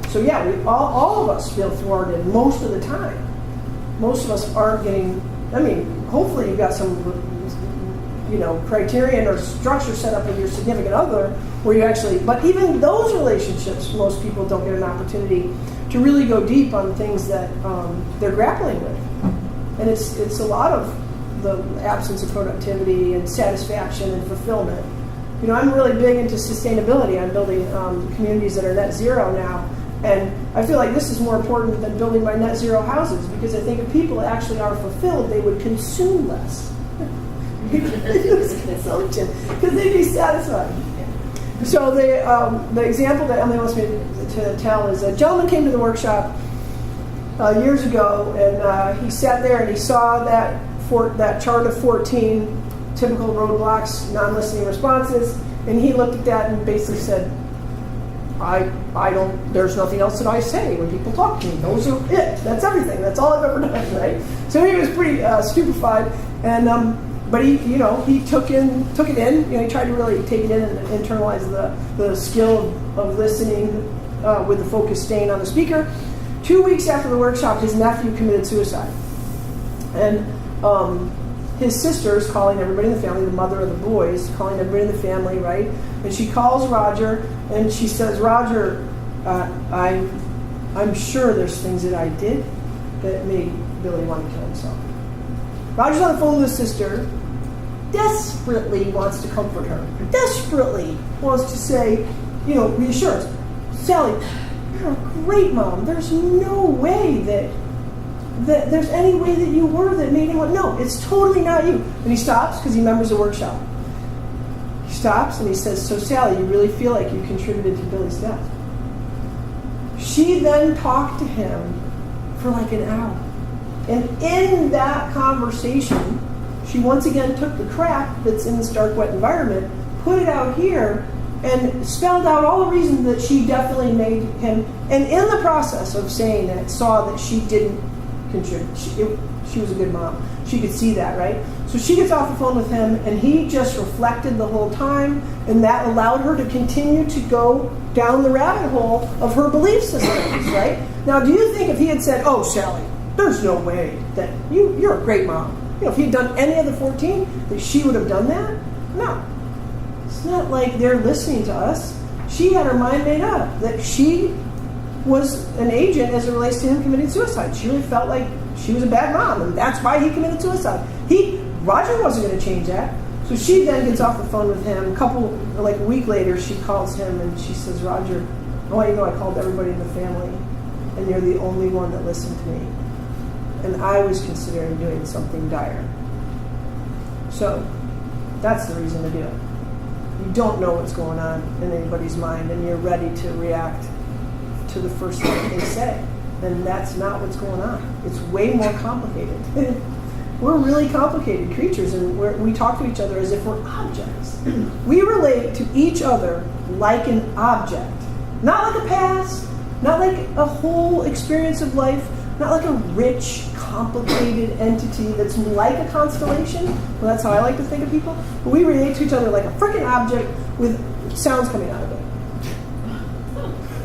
So yeah, all of us feel thwarted most of the time. Most of us aren't getting, hopefully you've got some criterion or structure set up with your significant other where you actually, but even those relationships, most people don't get an opportunity to really go deep on things that they're grappling with. And it's a lot of the absence of productivity and satisfaction and fulfillment. I'm really big into sustainability. I'm building communities that are net zero now. And I feel like this is more important than building my net zero houses, because I think if people actually are fulfilled, they would consume less. Consumption, because they'd be satisfied. So the example that Emily wants me to tell is a gentleman came to the workshop years ago, and he sat there and he saw that chart of 14 typical roadblocks, non-listening responses, and he looked at that and basically said, there's nothing else that I say when people talk to me. Those are it. That's everything. That's all I've ever done, right? So he was pretty stupefied, and but he took it in. He tried to really take it in and internalize the skill of listening with the focus staying on the speaker. 2 weeks after the workshop, his nephew committed suicide, and his sister's calling everybody in the family, the mother of the boys, calling everybody in the family, right? And she calls Roger, and she says, Roger, I'm sure there's things that I did that made Billy want to kill himself. Roger's on the phone with his sister, desperately wants to comfort her, desperately wants to say, reassurance. Sally, you're a great mom. There's no way that there's any way that you were that made him want. No, it's totally not you. And he stops because he remembers the workshop. He stops and he says, so Sally, you really feel like you contributed to Billy's death? She then talked to him for like an hour. And in that conversation, she once again took the crap that's in this dark, wet environment, put it out here, and spelled out all the reasons that she definitely made him, and in the process of saying that, saw that she didn't contribute. She was a good mom. She could see that, right? So she gets off the phone with him, and he just reflected the whole time, and that allowed her to continue to go down the rabbit hole of her belief systems, right? Now, do you think if he had said, oh, Sally, there's no way that you're a great mom. If he had done any of the 14, that she would have done that? No. It's not like they're listening to us. She had her mind made up that she was an agent as it relates to him committing suicide. She really felt like she was a bad mom, and that's why he committed suicide. Roger wasn't going to change that. So she then gets off the phone with him. A week later, she calls him and she says, Roger, I want you to know I called everybody in the family, and you're the only one that listened to me. And I was considering doing something dire. So that's the reason to do it. You don't know what's going on in anybody's mind, and you're ready to react to the first thing they say. And that's not what's going on. It's way more complicated. We're really complicated creatures, and we talk to each other as if we're objects. We relate to each other like an object. Not like a past, not like a whole experience of life, not like a rich, complicated entity that's like a constellation. Well, that's how I like to think of people. But we relate to each other like a freaking object with sounds coming out of it.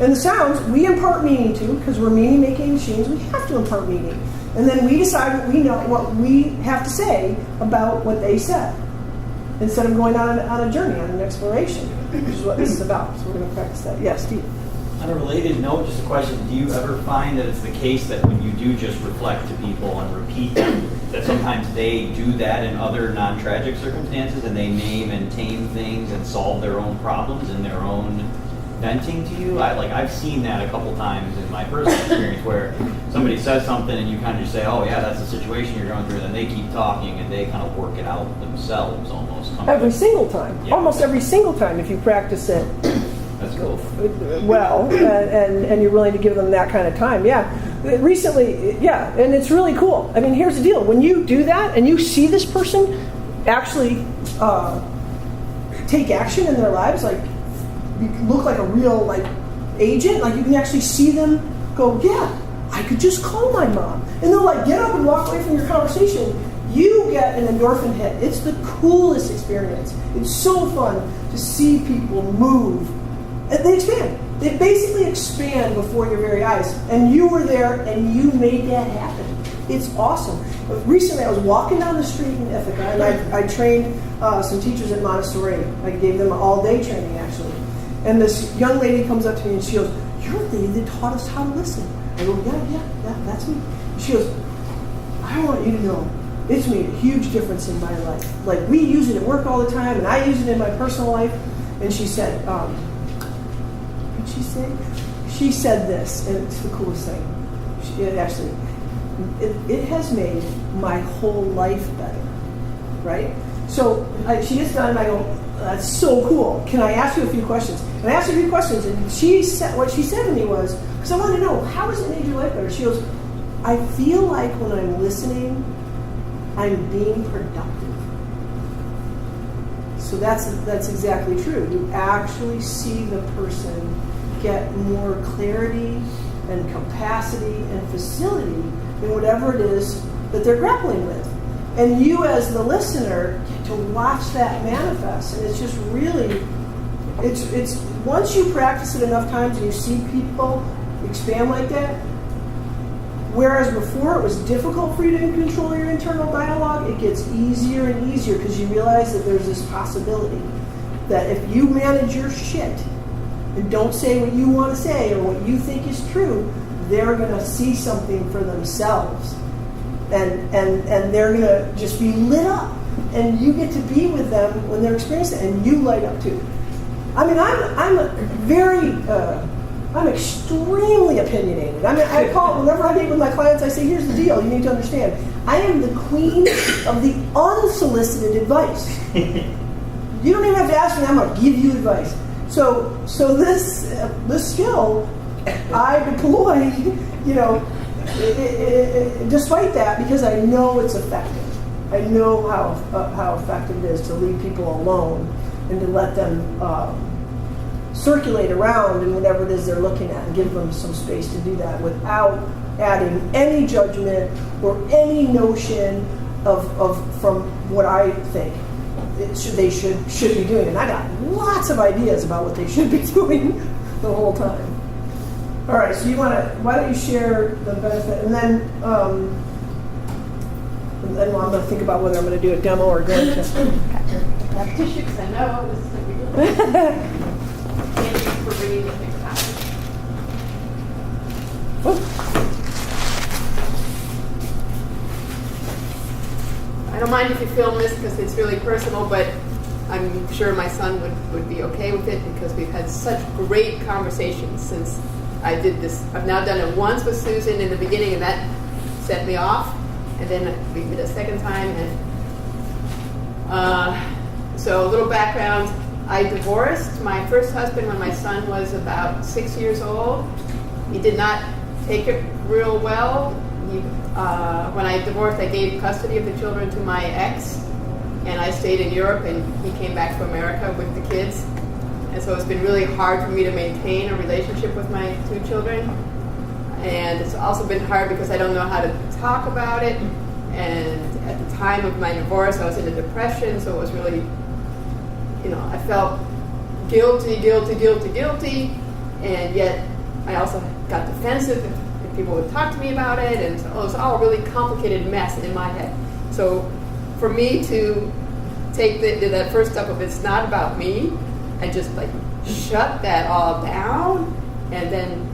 And the sounds we impart meaning to, because we're meaning-making machines. We have to impart meaning. And then we decide what we have to say about what they said, instead of going on a journey, on an exploration, which is what this is about. So we're going to practice that. Yeah, Steve. On a related note, just a question, do you ever find that it's the case that when you do just reflect to people and repeat them, that sometimes they do that in other non-tragic circumstances and they name and tame things and solve their own problems in their own venting to you? I've seen that a couple times in my personal experience where somebody says something and you kind of just say, oh yeah, that's the situation you're going through, and then they keep talking and they kind of work it out themselves almost. Every single time. Yeah. Almost every single time if you practice it That's cool. well and you're willing to give them that kind of time. Yeah. Recently, yeah, and it's really cool. I mean, here's the deal. When you do that and you see this person actually take action in their lives, like you look like a real agent, like you can actually see them go, yeah, I could just call my mom. And they'll get up and walk away from your conversation. You get an endorphin hit. It's the coolest experience. It's so fun to see people move. And they expand. They basically expand before your very eyes. And you were there and you made that happen. It's awesome. But recently I was walking down the street in Ithaca, and I trained some teachers at Montessori. I gave them all-day training, actually. And this young lady comes up to me and she goes, you're the lady that taught us how to listen. I go, yeah, that's me. And she goes, I want you to know, it's made a huge difference in my life. We use it at work all the time, and I use it in my personal life. And she said, what did she say? She said this, and it's the coolest thing. It has made my whole life better, right? So she gets done, and I go, that's so cool. Can I ask you a few questions? And I asked her a few questions, and what she said to me was, because I wanted to know, how has it made your life better? She goes, I feel like when I'm listening, I'm being productive. So that's exactly true. You actually see the person get more clarity and capacity and facility in whatever it is that they're grappling with. And you as the listener get to watch that manifest. And it's just really, it's once you practice it enough times and you see people expand like that, whereas before it was difficult for you to control your internal dialogue, it gets easier and easier because you realize that there's this possibility that if you manage your shit and don't say what you want to say or what you think is true, they're going to see something for themselves. And they're going to just be lit up. And you get to be with them when they're experiencing it, and you light up too. I mean, I'm extremely opinionated. I call, whenever I meet with my clients, I say, here's the deal, you need to understand. I am the queen of the unsolicited advice. You don't even have to ask me, I'm going to give you advice. So this skill, I deploy, despite that, because I know it's effective. I know how effective it is to leave people alone and to let them circulate around in whatever it is they're looking at and give them some space to do that without adding any judgment or any notion from what I think they should be doing. And I got lots of ideas about what they should be doing the whole time. All right, so why don't you share the benefit, and then I'm going to think about whether I'm going to do a demo or going to. Have tissue because I know this is going to be really Thank you for bringing the things out. I don't mind if you film this because it's really personal, but I'm sure my son would be okay with it because we've had such great conversations since I did this. I've now done it once with Susan in the beginning, and that set me off. And then we did a second time. And so a little background. I divorced my first husband when my son was about 6 years old. He did not take it real well. When I divorced, I gave custody of the children to my ex, and I stayed in Europe, and he came back to America with the kids. And so it's been really hard for me to maintain a relationship with my two children. And it's also been hard because I don't know how to talk about it. And at the time of my divorce, I was in a depression, so it was really, I felt guilty, and yet I also got defensive. If people would talk to me about it, and so it was all a really complicated mess in my head. So for me to take that first step of it's not about me, and just like shut that all down, and then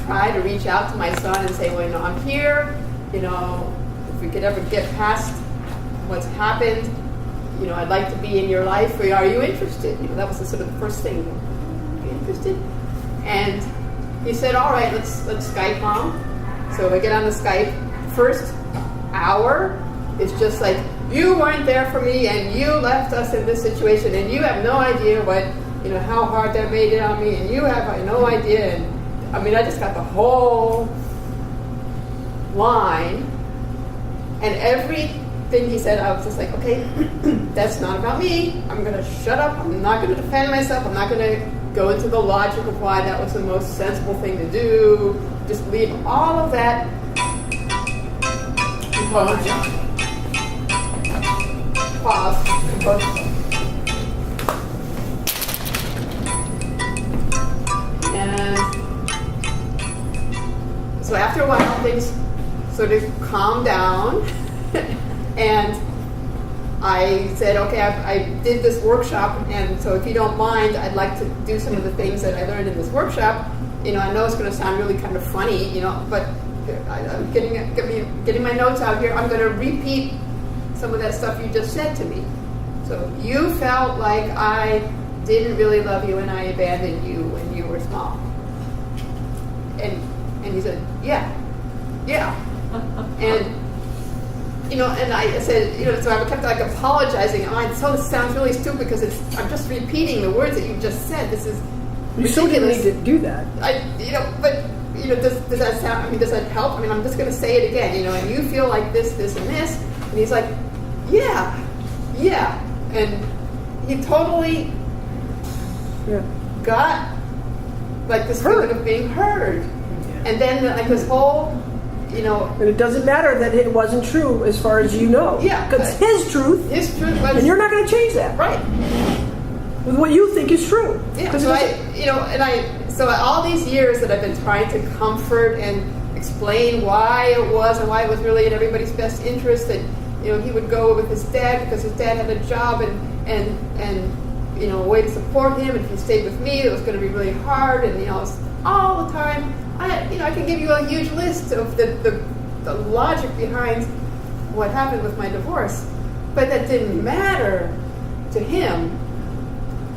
try to reach out to my son and say, well, you know, I'm here, you know, if we could ever get past what's happened, you know, I'd like to be in your life. Are you interested? You know, that was the sort of the first thing. Are you interested? And he said, all right, let's Skype, Mom. So I get on the Skype. First hour is just like, you weren't there for me, and you left us in this situation, and you have no idea what, you know, how hard that made it on me, and you have no idea. And I mean, I just got the whole line, and everything he said, I was just like, okay, that's not about me. I'm going to shut up. I'm not going to defend myself. I'm not going to go into the logic of why that was the most sensible thing to do. Just leave all of that. Pause. And so after a while, things sort of calmed down. And I said, okay, I did this workshop, and so if you don't mind, I'd like to do some of the things that I learned in this workshop. You know, I know it's going to sound really kind of funny, you know, but I'm getting my notes out here. I'm going to repeat some of that stuff you just said to me. So you felt like I didn't really love you and I abandoned you when you were small. And he said, yeah. And you know, and I said, you know, so I kept like apologizing. So this sounds really stupid because I'm just repeating the words that you just said. This is You still didn't need to do that. Does that sound? I mean, does that help? I mean, I'm just going to say it again. You know, and you feel like this, and this, and he's like, yeah, and he totally got like this feeling of being heard, and then like this whole. You know, and it doesn't matter that it wasn't true as far as you know. Yeah, because his truth was, and you're not going to change that, right? With what you think is true. Yeah. So all these years that I've been trying to comfort and explain why it was and why it was really in everybody's best interest that you know he would go with his dad because his dad had a job and you know a way to support him, and if he stayed with me, it was going to be really hard, and you know all the time. I can give you a huge list of the logic behind what happened with my divorce, but that didn't matter to him.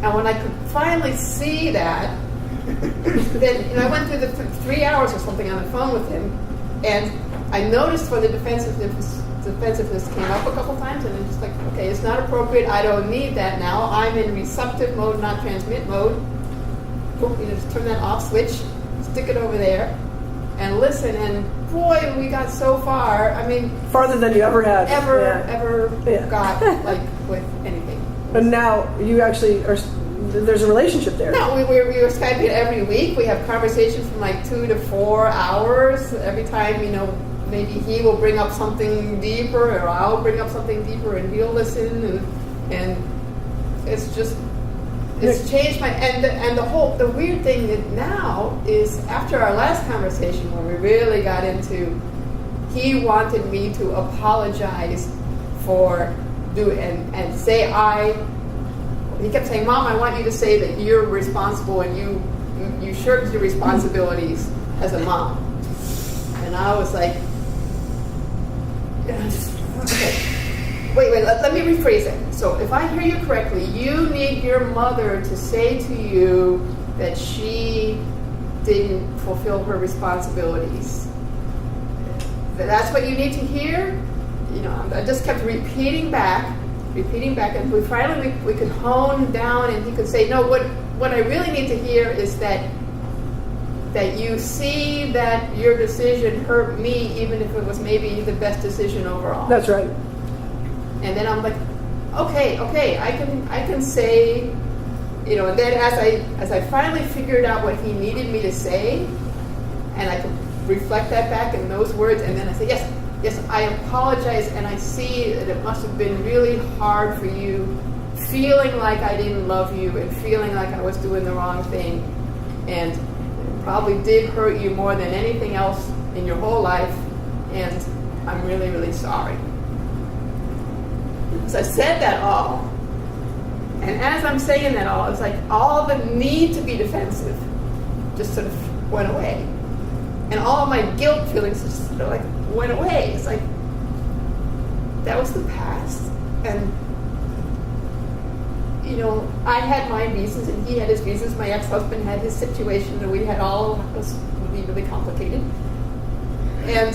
And when I could finally see that, then I went through the 3 hours or something on the phone with him, and I noticed when the defensiveness came up a couple times, and I'm just like, okay, it's not appropriate. I don't need that now. I'm in receptive mode, not transmit mode. Just turn that off switch. Stick it over there and listen, and boy, we got so far. I mean, farther than you ever had, ever got like with anything. And now you actually are. There's a relationship there. No, we were Skyping every week. We have conversations from like 2 to 4 hours every time. You know, maybe he will bring up something deeper, or I'll bring up something deeper, and he'll listen, and it's just. It's changed and the weird thing that now is after our last conversation where we really got into, he wanted me to apologize for and say he kept saying, Mom, I want you to say that you're responsible and you shirked your responsibilities as a mom. And I was like, okay. Wait, let me rephrase it. So if I hear you correctly, you need your mother to say to you that she didn't fulfill her responsibilities. That's what you need to hear? You know, I just kept repeating back, and we finally we could hone down, and he could say, no, what I really need to hear is that you see that your decision hurt me, even if it was maybe the best decision overall. That's right. And then I'm like, okay, I can say, you know. And then as I finally figured out what he needed me to say, and I could reflect that back in those words, and then I say, yes, I apologize, and I see that it must have been really hard for you, feeling like I didn't love you, and feeling like I was doing the wrong thing, and probably did hurt you more than anything else in your whole life, and I'm really, really sorry. So I said that all, and as I'm saying that all, it's like all the need to be defensive just sort of went away. And all of my guilt feelings just sort of like went away. It's like, that was the past. And, you know, I had my reasons and he had his reasons. My ex-husband had his situation, and we had all, it was really, really complicated. And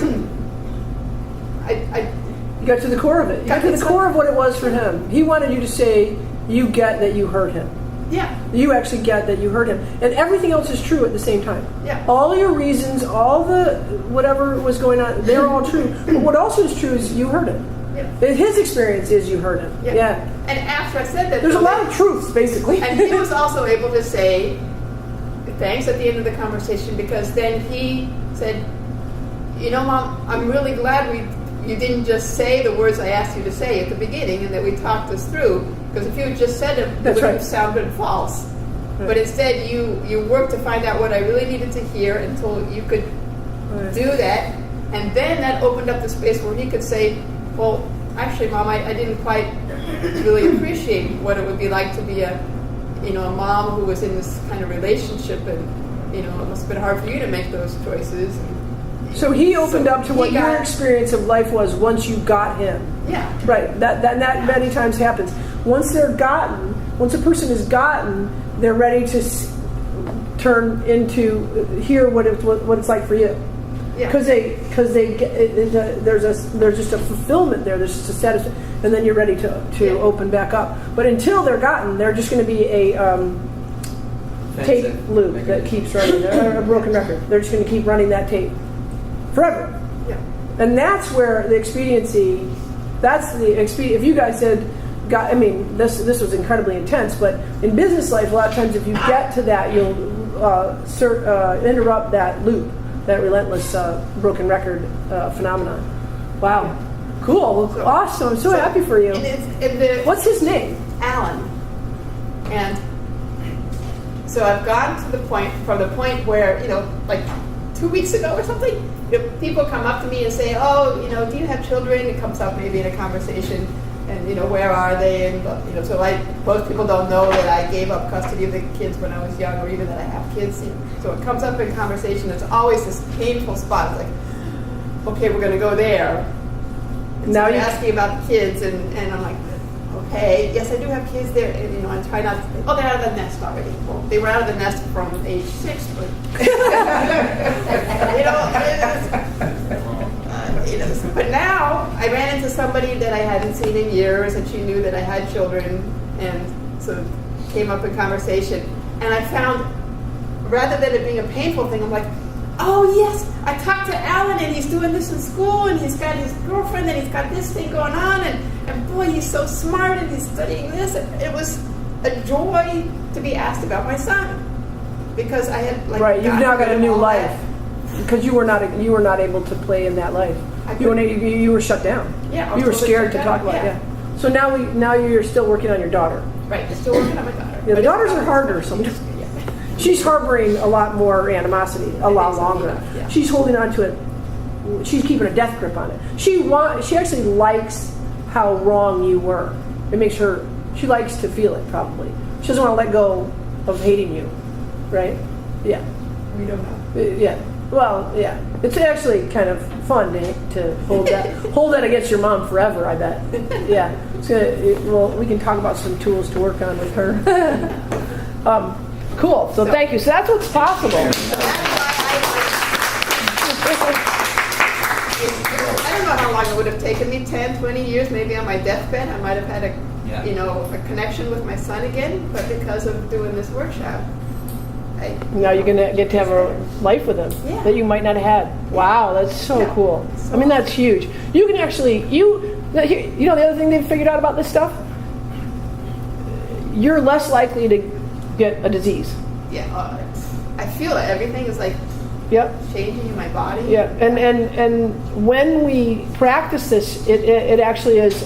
You got to the core of it. You got to the core of what it was for him. He wanted you to say, you get that you hurt him. yeah, You actually get that you hurt him. And everything else is true at the same time. yeah. All your reasons, all the whatever was going on, they're all true. But what also is true is you hurt him. Yeah. His experience is you hurt him. Yeah. And after I said that, There's a lot of truths, basically. and he was also able to say thanks at the end of the conversation, because then he said, you know, Mom, I'm really glad you didn't just say the words I asked you to say at the beginning, and that we talked this through, because if you had just said it, it would have sounded false. Right. But instead you worked to find out what I really needed to hear until you could do that, and then that opened up the space where he could say, well, actually, Mom, I didn't quite really appreciate what it would be like to be a mom who was in this kind of relationship, and, you know, it must have been hard for you to make those choices. So he opened up to what your experience of life was once you got him. Yeah. Right. That many times happens. Once a person is gotten, they're ready to turn into hear what it's like for you. Yeah. Because they get there's just a fulfillment there. There's just a satisfaction, and then you're ready to open back up. But until they're gotten, they're just going to be a tape loop that keeps running, a broken record. They're just going to keep running that tape forever. Yeah. And that's where the expediency. If you guys said, this was incredibly intense, but in business life, a lot of times if you get to that, you'll interrupt that loop. That relentless broken record phenomenon. Wow. Cool. Well, awesome. I'm so happy for you. What's his name? Alan. And so I've gotten to the point, where, you know, like 2 weeks ago or something, you know, people come up to me and say, oh, you know, do you have children? It comes up maybe in a conversation. And, you know, where are they? And, you know, so most people don't know that I gave up custody of the kids when I was young, or even that I have kids. So it comes up in conversation. There's always this painful spot. It's like, okay, we're going to go there. And now you're asking about the kids, and I'm like, okay, yes, I do have kids there. And, you know, I try not to think, oh, they're out of the nest already. Well, they were out of the nest from age 6, but, but now I ran into somebody that I hadn't seen in years, and she knew that I had children, and so came up in conversation. And I found, rather than it being a painful thing, I'm like, oh yes, I talked to Alan, and he's doing this in school, and he's got his girlfriend, and he's got this thing going on, and boy, he's so smart, and he's studying this. It was a joy to be asked about my son, because I had you've now got a new life, because you were not able to play in that life. You were shut down. Yeah, you were scared to talk about it. Yeah. So now you're still working on your daughter. Right, you're still working on my daughter. Yeah, the daughters are harder sometimes. She's harboring a lot more animosity, a lot longer. Yeah. She's holding on to it. She's keeping a death grip on it. She actually likes how wrong you were. It makes her. She likes to feel it. Probably. She doesn't want to let go of hating you, right? Yeah. We don't know. Yeah. Well, yeah. It's actually kind of fun to hold that against your mom forever. I bet. Yeah. We can talk about some tools to work on with her. Cool. So thank you. So that's what's possible. I don't know how long it would have taken me, 10, 20 years, maybe on my deathbed. I might have had a connection with my son again, but because of doing this workshop, now you're going to get to have a life with him that you might not have had. Wow, that's so cool. I mean, that's huge. You can actually, the other thing they've figured out about this stuff, you're less likely to get a disease. Yeah, I feel it. Everything is like changing in my body. Yeah, and when we practice this, it actually is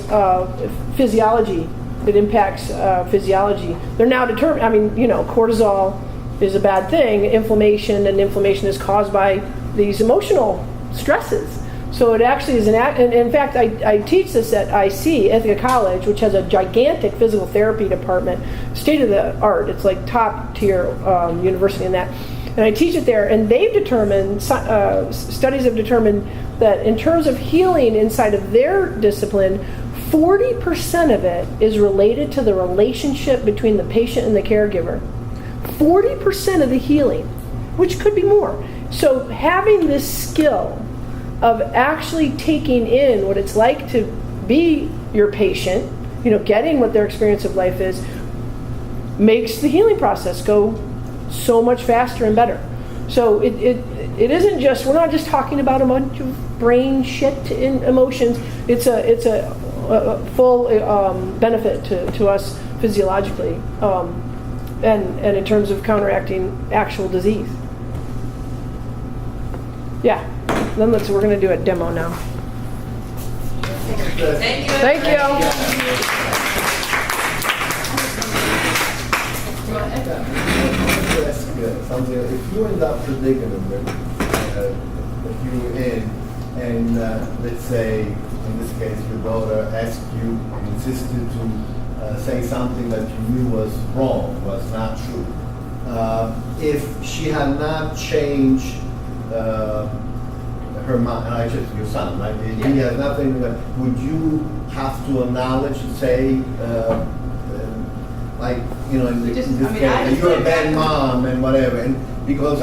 physiology. It impacts physiology. They're now determined. I mean, cortisol is a bad thing. Inflammation, and inflammation is caused by these emotional stresses. So it actually is and in fact, I teach this at IC, Ithaca College, which has a gigantic physical therapy department, state of the art. It's like top tier university in that. And I teach it there, and they've determined, studies have determined that in terms of healing inside of their discipline, 40% of it is related to the relationship between the patient and the caregiver. 40% of the healing, which could be more. So having this skill of actually taking in what it's like to be your patient, getting what their experience of life is, makes the healing process go so much faster and better. So it isn't just, we're not just talking about a bunch of brain shit in emotions. It's a full benefit to us physiologically, and in terms of counteracting actual disease. Yeah. Then we're going to do a demo now. Thank you. Thank you. Something. If you're in that predicament that you're in, and let's say, in this case, your daughter asked you and insisted to say something that you knew was wrong, was not true. If she had not changed her mind, your son, right? He has nothing. Would you have to acknowledge and say, in this case, you're a bad mom and whatever? And because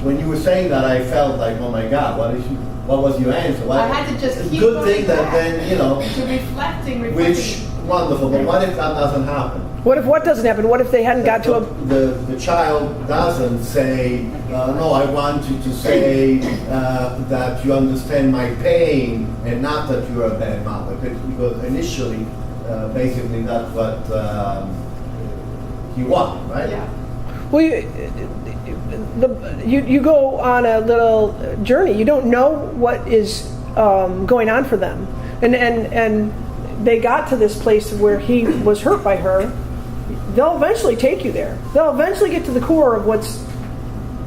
when you were saying that, I felt like, oh my God, what was your answer? I had to just it's a keep good thing going that back then, to reflecting. which wonderful. But what if that doesn't happen? What doesn't happen? What if they hadn't got to a... The child doesn't say, no, I want you to say that you understand my pain and not that you're a bad mom. Because initially, basically, that's what he wanted, right? Yeah. Well, you go on a little journey. You don't know what is going on for them. And they got to this place where he was hurt by her. They'll eventually take you there. They'll eventually get to the core of what's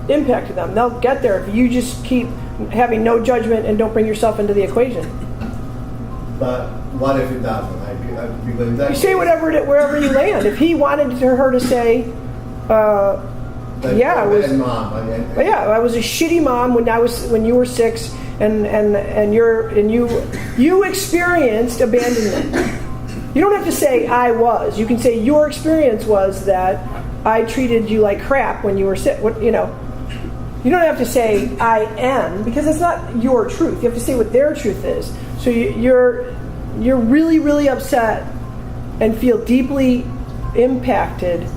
impacted them. They'll get there if you just keep having no judgment and don't bring yourself into the equation. But what if it doesn't? You say wherever you land. If he wanted her to say, I was a shitty mom when you were 6, and you experienced abandonment. You don't have to say I was. You can say your experience was that I treated you like crap when you were sick. You don't have to say I am, because it's not your truth. You have to say what their truth is. So you're really, really upset and feel deeply impacted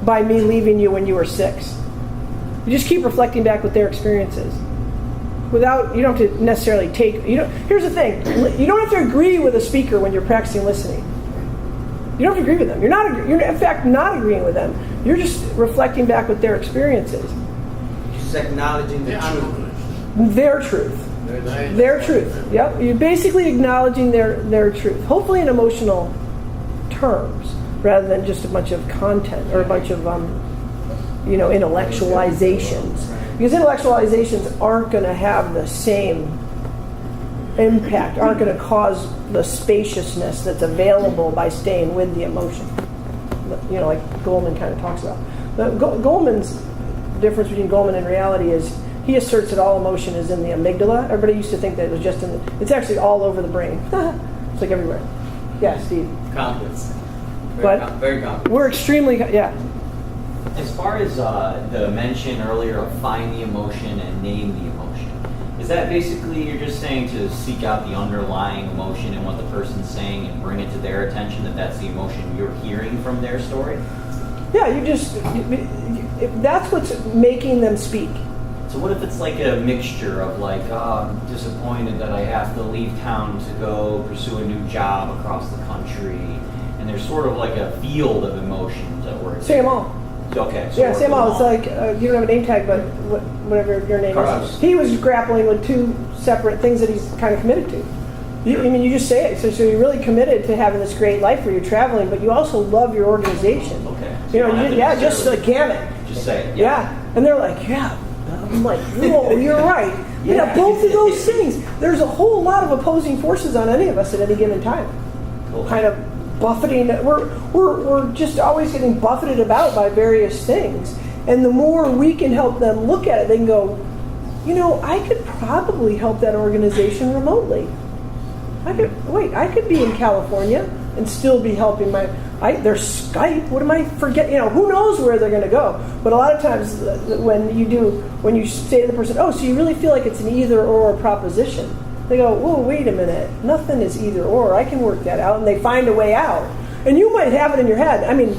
by me leaving you when you were 6. You just keep reflecting back what their experience is. You don't have to necessarily here's the thing. You don't have to agree with a speaker when you're practicing listening. You don't have to agree with them. You're in fact not agreeing with them. You're just reflecting back what their experience is. Just acknowledging the truth. Their truth. Their truth. Yep. You're basically acknowledging their truth. Hopefully in emotional terms, rather than just a bunch of content or a bunch of intellectualizations. Because intellectualizations aren't going to have the same impact, aren't going to cause the spaciousness that's available by staying with the emotion. Like Goleman kind of talks about. Goleman's difference between Goleman and reality is he asserts that all emotion is in the amygdala. Everybody used to think that it was just it's actually all over the brain. It's like everywhere. Yeah, Steve. Complex. Very complex. We're extremely, yeah. As far as the mention earlier of find the emotion and name the emotion, is that basically you're just saying to seek out the underlying emotion and what the person's saying and bring it to their attention, that that's the emotion you're hearing from their story? Yeah, that's what's making them speak. So what if it's like a mixture of like, I'm disappointed that I have to leave town to go pursue a new job across the country, and there's sort of like a field of emotions at work. Say them all. Okay. So yeah, say them all. It's like, you don't have a name tag, but whatever your name is. He was grappling with 2 separate things that he's kind of committed to. You just say it. So you're really committed to having this great life where you're traveling, but you also love your organization. Okay. So just a gamut. Just say it. Yeah. And they're like, yeah. I'm like, whoa, you're right. Yeah, both of those things. There's a whole lot of opposing forces on any of us at any given time. Kind of buffeting. We're just always getting buffeted about by various things. And the more we can help them look at it, they can go, I could probably help that organization remotely. I could be in California and still be helping there's Skype. What am I forgetting? Who knows where they're going to go? But a lot of times when you say to the person, oh, so you really feel like it's an either or proposition, they go, whoa, wait a minute. Nothing is either or. I can work that out. And they find a way out. And you might have it in your head. I mean,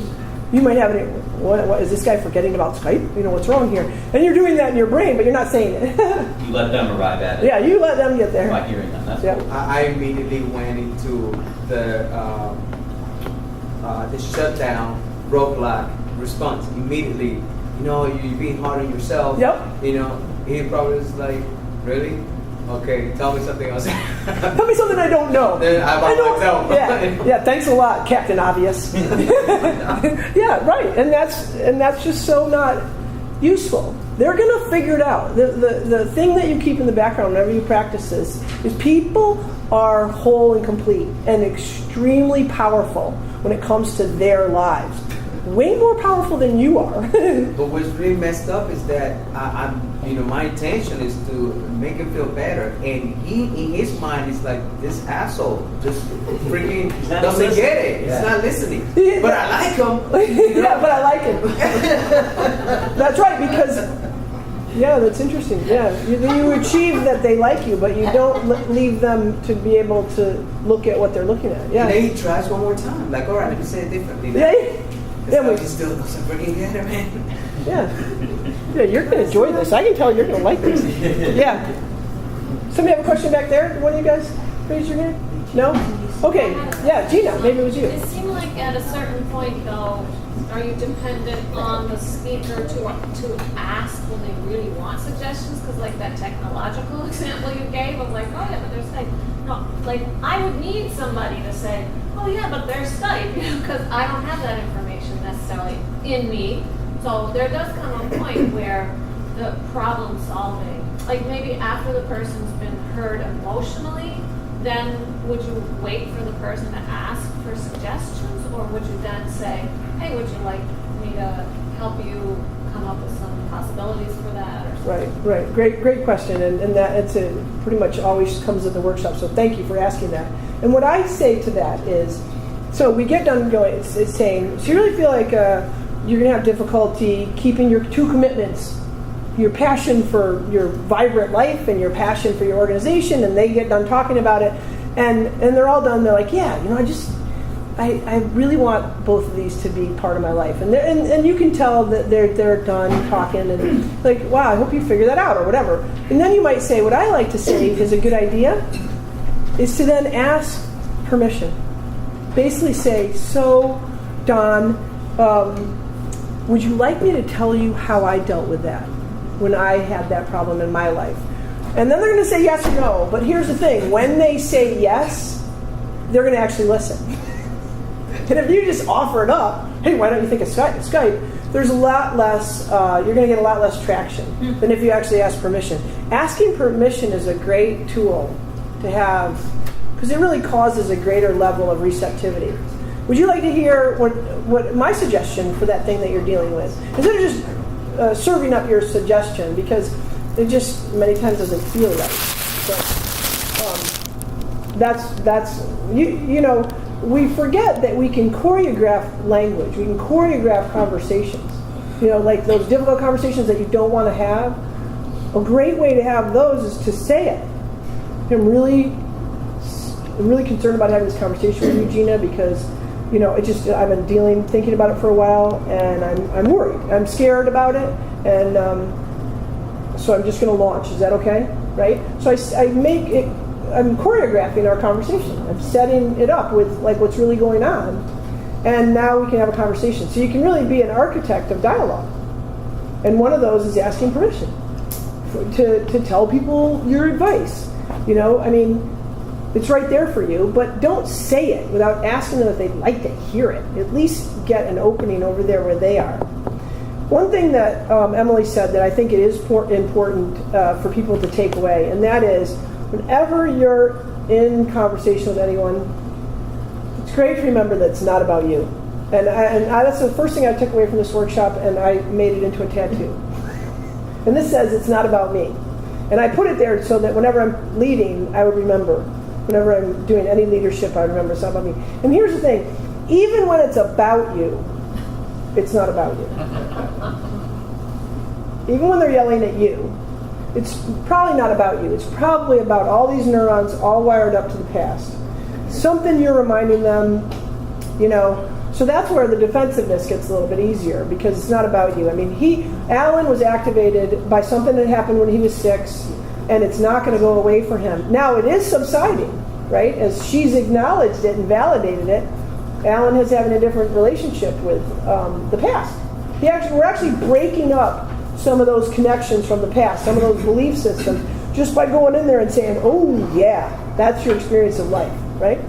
you might have it. What is this guy forgetting about Skype? What's wrong here? And you're doing that in your brain, but you're not saying it. You let them arrive at it. Yeah, you let them get there. By hearing them. That's cool. I immediately went into the shutdown roadblock response immediately. You're being hard on yourself. Yep. He probably was like, really? Okay, tell me something else. Tell me something I don't know. Then I myself. Yeah, thanks a lot, Captain Obvious. Yeah, right. And that's just so not useful. They're gonna figure it out. The thing that you keep in the background whenever you practice this is people are whole and complete and extremely powerful when it comes to their lives. Way more powerful than you are. But what's really messed up is that my intention is to make him feel better, and he, in his mind, is like, this asshole just freaking doesn't get it. He's not listening. But I like him. Yeah, but I like him. That's right, because that's interesting. Yeah, you achieve that they like you, but you don't leave them to be able to look at what they're looking at. Yeah. And then he tries one more time. Like, all right, let me say it differently. He still doesn't freaking get it, man. Yeah, you're going to enjoy this. I can tell you're going to like this. Yeah. Somebody have a question back there? One of you guys raise your hand? No? Okay. Yeah, Gina, maybe it was you. It seemed like at a certain point, though, are you dependent on the speaker to ask when they really want suggestions? Because like that technological example you gave of like, oh yeah, but there's Skype. No, like I would need somebody to say, oh yeah, but there's Skype, because I don't have that information necessarily in me. So there does come a point where the problem solving, like maybe after the person's been heard emotionally, then would you wait for the person to ask for suggestions, or would you then say, hey, would you like me to help you come up with some possibilities for that? Or Right. Great question, and that pretty much always comes in the workshop. So thank you for asking that. And what I say to that is, so we get done going. It's saying, so you really feel like you're going to have difficulty keeping your two commitments, your passion for your vibrant life and your passion for your organization, and they get done talking about it, and they're all done. They're like, yeah, I really want both of these to be part of my life, and you can tell that they're done talking, and like, wow, I hope you figure that out or whatever. And then you might say, what I like to say is a good idea is to then ask permission. Basically say, so Don, would you like me to tell you how I dealt with that when I had that problem in my life? And then they're going to say yes or no. But here's the thing. When they say yes, they're going to actually listen. And if you just offer it up, hey, why don't you think of Skype? There's a lot less, you're going to get a lot less traction than if you actually ask permission. Asking permission is a great tool to have, because it really causes a greater level of receptivity. Would you like to hear what my suggestion for that thing that you're dealing with? Instead of just serving up your suggestion, because it just many times doesn't feel right. So that's we forget that we can choreograph language. We can choreograph conversations. Like those difficult conversations that you don't want to have. A great way to have those is to say it. I'm really concerned about having this conversation with you, Gina, because I've been thinking about it for a while, and I'm worried. I'm scared about it, and so I'm just going to launch. Is that okay? Right? So I'm choreographing our conversation. I'm setting it up with like what's really going on, and now we can have a conversation. So you can really be an architect of dialogue, and one of those is asking permission to tell people your advice. It's right there for you, but don't say it without asking them if they'd like to hear it. At least get an opening over there where they are. One thing that Emily said that I think it is important for people to take away, and that is, whenever you're in conversation with anyone, it's great to remember that it's not about you. And that's the first thing I took away from this workshop, and I made it into a tattoo. And this says it's not about me. And I put it there so that whenever I'm leading, I would remember. Whenever I'm doing any leadership, I remember it's not about me. And here's the thing, even when it's about you, it's not about you. Even when they're yelling at you, it's probably not about you. It's probably about all these neurons all wired up to the past. Something you're reminding them, so that's where the defensiveness gets a little bit easier, because it's not about you. I mean, Alan was activated by something that happened when he was 6, and it's not going to go away for him. Now it is subsiding, right? As she's acknowledged it and validated it, Alan is having a different relationship with the past. We're actually breaking up some of those connections from the past, some of those belief systems, just by going in there and saying, oh yeah, that's your experience of life, right?